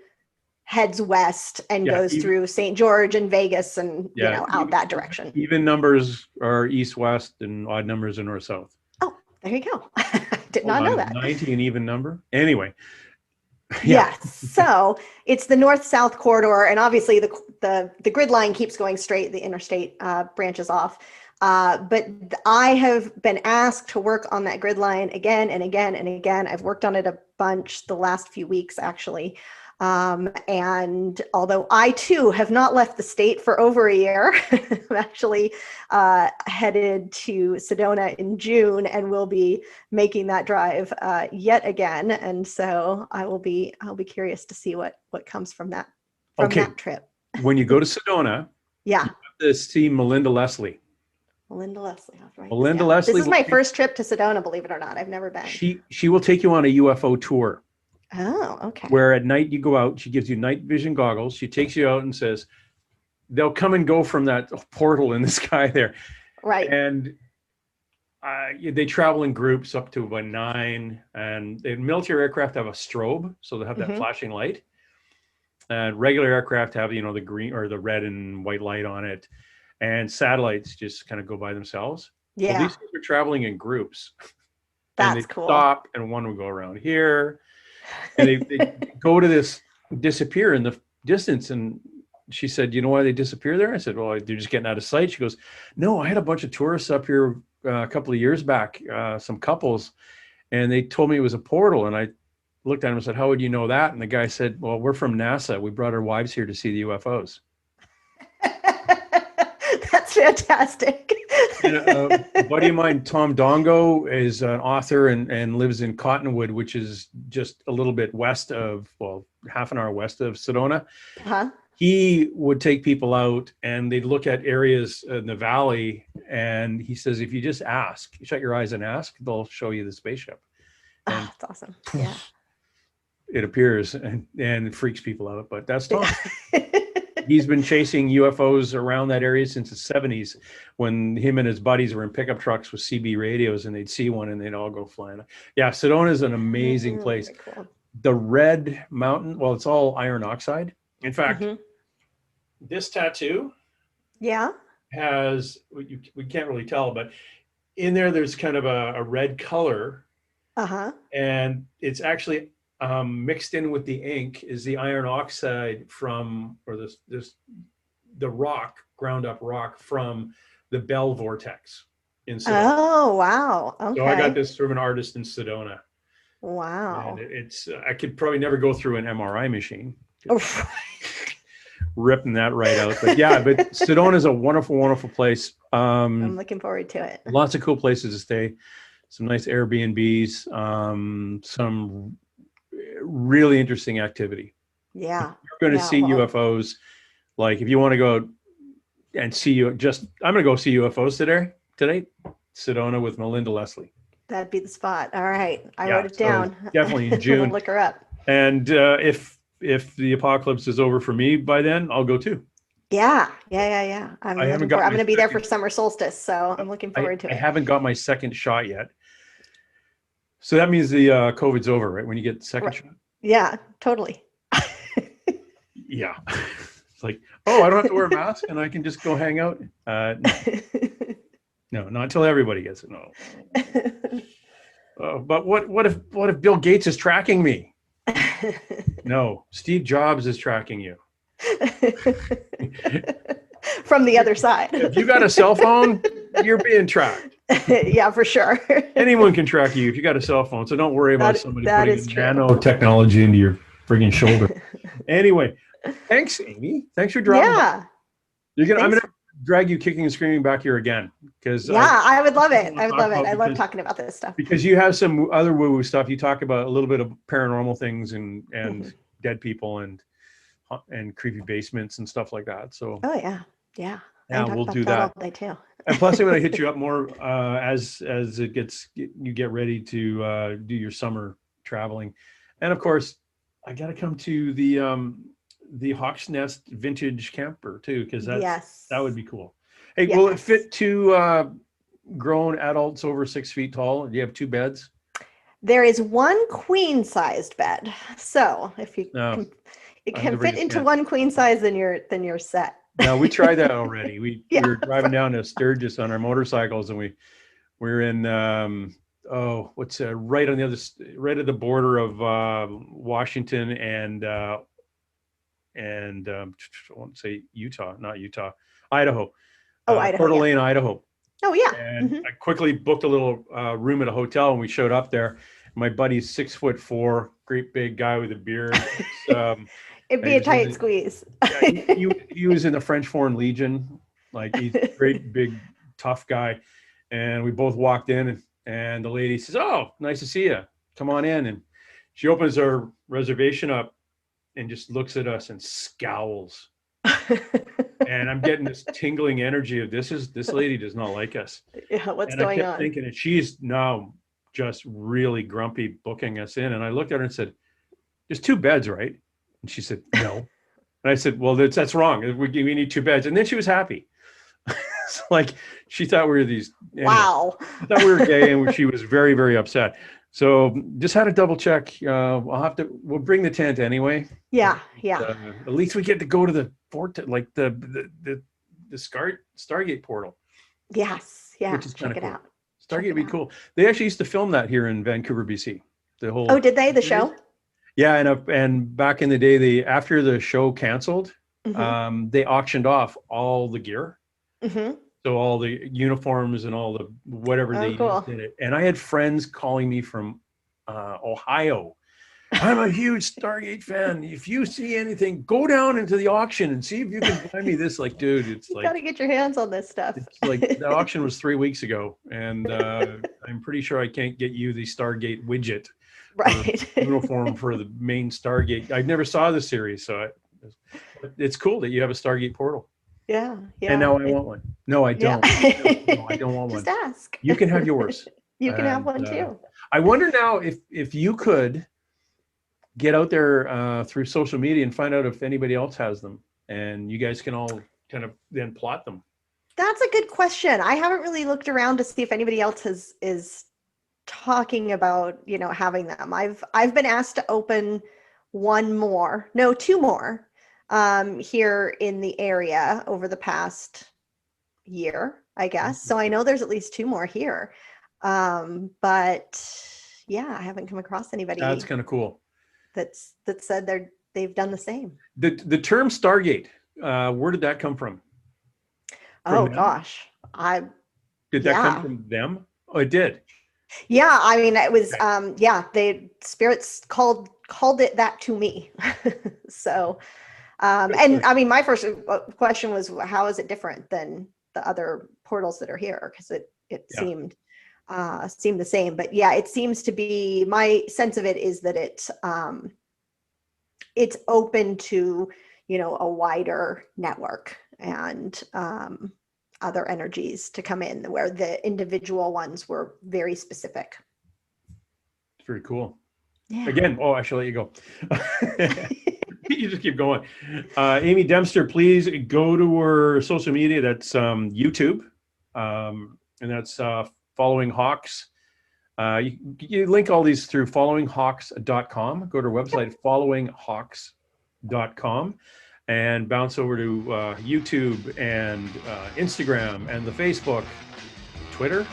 heads west and goes through St. George and Vegas and out that direction. Even numbers are east-west and odd numbers are north-south. Oh, there you go. Did not know that. 90, an even number. Anyway. Yes. So it's the north-south corridor, and obviously the grid line keeps going straight. The interstate branches off. But I have been asked to work on that grid line again and again and again. I've worked on it a bunch the last few weeks, actually. And although I too have not left the state for over a year, I'm actually headed to Sedona in June and will be making that drive yet again. And so I'll be curious to see what comes from that trip. When you go to Sedona, you have to see Melinda Leslie. Melinda Leslie, right? Melinda Leslie. This is my first trip to Sedona, believe it or not. I've never been. She will take you on a UFO tour. Oh, okay. Where at night you go out, she gives you night vision goggles. She takes you out and says, they'll come and go from that portal in the sky there. Right. And they travel in groups up to about 9. And the military aircraft have a strobe, so they have that flashing light. And regular aircraft have, the green or the red and white light on it. And satellites just kind of go by themselves. Yeah. Well, these things are traveling in groups. That's and they cool. Stop, and one will go around here. And they go to this, disappear in the distance. And she said, you know why they disappear there? I said, well, they're just getting out of sight. She goes, no, I had a bunch of tourists up here a couple of years back, some couples, and they told me it was a portal. And I looked at him and said, how would you know that? And the guy said, well, we're from NASA. We brought our wives here to see the UFOs. That's fantastic. And a buddy of mine, Tom Dongo, is an author and lives in Cottonwood, which is just a little bit west of, well, half an hour west of Sedona. Uh-huh. He would take people out and they'd look at areas in the valley. And he says, if you just ask, you shut your eyes and ask, they'll show you the spaceship. And That's awesome. Yeah. it appears and it freaks people out. But that's Tom. He's been chasing UFOs around that area since the 70s when him and his buddies were in pickup trucks with CB radios and they'd see one and they'd all go flying. Yeah, Sedona is an amazing place. Cool. The Red Mountain, well, it's all iron oxide. In fact, this tattoo has, we can't really tell, but in there's kind of a red color. And it's actually mixed in with the ink is the iron oxide from, or the rock, ground up rock from the Bell Vortex in Sedona. Oh, wow. Okay. So I got this from an artist in Sedona. Wow. And it's, I could probably never go through an MRI machine. Ripping that right out. But yeah, but Sedona is a wonderful, wonderful place. I'm looking forward to it. Lots of cool places to stay. Some nice Airbnbs, some really interesting activity. Yeah. You're going to see UFOs. Like if you want to go and see I'm going to go see UFOs today, Sedona with Melinda Leslie. That'd be the spot. All right. I wrote it down. Definitely in June. We'll look her up. And if the apocalypse is over for me by then, I'll go too. Yeah. I'm going to be there for summer solstice. So I'm looking forward to it. I haven't got my second shot yet. So that means the COVID's over, right? When you get the second shot? Yeah, totally. Yeah. It's like, oh, I don't have to wear a mask and I can just go hang out. No, not until everybody gets it. No. But what if Bill Gates is tracking me? No, Steve Jobs is tracking you. From the other side. If you got a cell phone, you're being tracked. Yeah, for sure. Anyone can track you if you got a cell phone. So don't worry about somebody putting nanotechnology into your friggin' shoulder. Anyway, thanks, Amy. Thanks for dropping. Yeah. I'm gonna drag you kicking and screaming back here again because I would love it. I would love it. I love talking about this stuff because you have some other woo-woo stuff. You talk about a little bit of paranormal things and dead people and creepy basements and stuff like that. So yeah, we'll do that all day too. And plus, I'm going to hit you up more as you get ready to do your summer traveling. And of course, I got to come to the Hawk's Nest vintage camper too, because that would be cool. Hey, will it fit two grown adults over 6 feet tall? Do you have two beds? There is one queen-sized bed. So if you can fit into one queen size, then you're set. No, we tried that already. We were driving down to Sturgis on our motorcycles, and we were in right on the right at the border of Washington and I won't say Idaho. Idaho. Coeur d'Alene, Idaho. Oh yeah. And I quickly booked a little room at a hotel, and we showed up there. My buddy's 6'4", great big guy with a beard. It'd be a tight squeeze. He was in the French Foreign Legion. Like he's a great, big, tough guy. And we both walked in and the lady says, "Oh, nice to see you. Come on in." And she opens her reservation up and just looks at us and scowls. And I'm getting this tingling energy of this lady does not like us. Yeah, what's going on? And I kept thinking, and she's now just really grumpy booking us in. And I looked at her and said, "There's two beds, right?" And she said, "No." And I said, "Well, that's wrong. We need two beds." And then she was happy. It's like she thought we were these. Anyway, wow. I thought we were gay, and she was very, very upset. So just had to double check. We'll bring the tent anyway. Yeah. At least we get to go to the fort, like the Stargate portal. Yes. Yeah. Which is check it cool. out. Stargate would be cool. They actually used to film that here in Vancouver, BC. The whole. Oh, did they? The show? Yeah, and back in the day, after the show canceled, they auctioned off all the gear. Mm-hmm. So all the uniforms and all the whatever they used in it. And I had friends calling me from Ohio I'm a huge Stargate fan. If you see anything, go down into the auction and see if you can buy me this. Like, dude, it's You like, got to get your hands on this stuff. it's like the auction was 3 weeks ago, and I'm pretty sure I can't get you the Stargate widget, Right. uniform for the main Stargate. I never saw the series, so it's cool that you have a Stargate portal. Yeah. Yeah. And now I want one. No, I don't. No, I don't want one. Just ask. You can have yours. You can have And, one too. I wonder now if you could get out there through social media and find out if anybody else has them, and you guys can all kind of then plot them. That's a good question. I haven't really looked around to see if anybody else is talking about, having them. I've been asked to open two more here in the area over the past year, I guess. So I know there's at least 2 more here. But yeah, I haven't come across anybody That's kind of cool. that said they've done the same. The term Stargate, where did that come from? Oh them? gosh. Did that come from them? Oh, it did. Yeah, I mean, it was the spirits called it that to me. So and I mean, my first question was, how is it different than the other portals that are here? Because it seemed the same. But yeah, it seems to be, my sense of it is that it's open to, a wider network and other energies to come in, where the individual ones were very specific. It's very cool. Yeah. Again, I should let you go. You just keep going. Amy Dempster, please go to her social media. That's YouTube, and that's Following Hawks. You link all these through followinghawks.com. Go to her website, followinghawks.com, and bounce over to YouTube and Instagram and the Facebook, Twitter.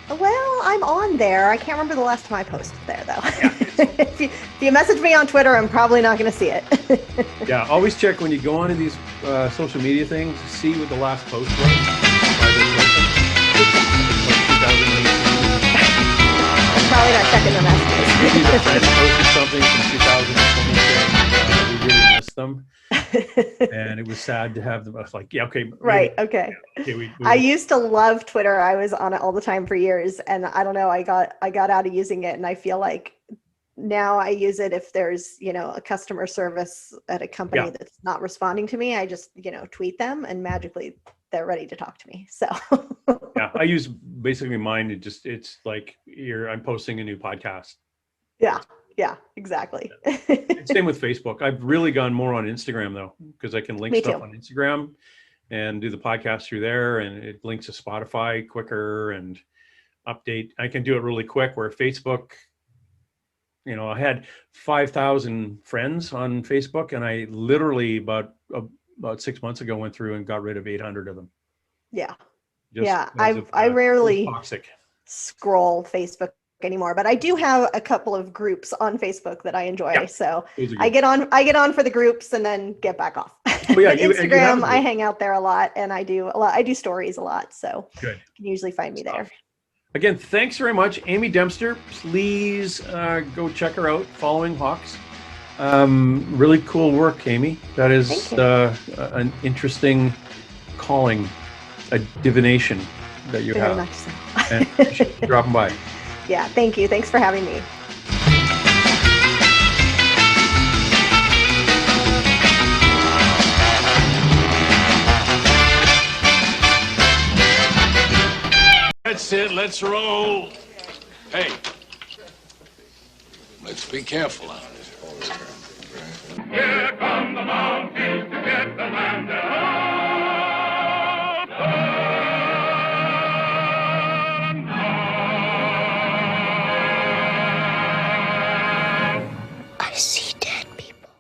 Well, I'm on there. I can't remember the last time I posted there, though. Yeah, if you message me on Twitter, I'm probably not going to see it. Yeah, always check when you go onto these social media things, see what the last post was. I'm probably not checking the messages. Maybe the friend posted something from 2020. We really missed them. And it was sad to have them. I was like, yeah, okay. Right, okay. we I used to love Twitter. I was on it all the time for years, and I don't know, I got out of using it, and I feel like now I use it if there's, a customer service at a company that's not responding to me. I just, tweet them, and magically they're ready to talk to me. So yeah, I use basically mine. It's like I'm posting a new podcast. Yeah, exactly. Same with Facebook. I've really gone more on Instagram though, because I can link stuff on Instagram and do the podcast through there, and it links to Spotify quicker and update. I can do it really quick, where Facebook, I had 5,000 friends on Facebook, and I literally about 6 months ago went through and got rid of 800 of them. Yeah. I rarely scroll Facebook anymore, but I do have a couple of groups on Facebook that I enjoy. Yeah, so I get on for the groups and then get back off. Oh, yeah, Instagram, I hang out there a lot, and I do stories a lot. So good. You can usually find me there. Again, thanks very much, Amy Dempster. Please go check her out, Following Hawks. Really cool work, Amy. That is an interesting calling, a divination that you have. Very much so. And you should be dropping by. Yeah, thank you. Thanks for having me. That's it. Let's roll. Hey, let's be careful out there. Here come the mountains.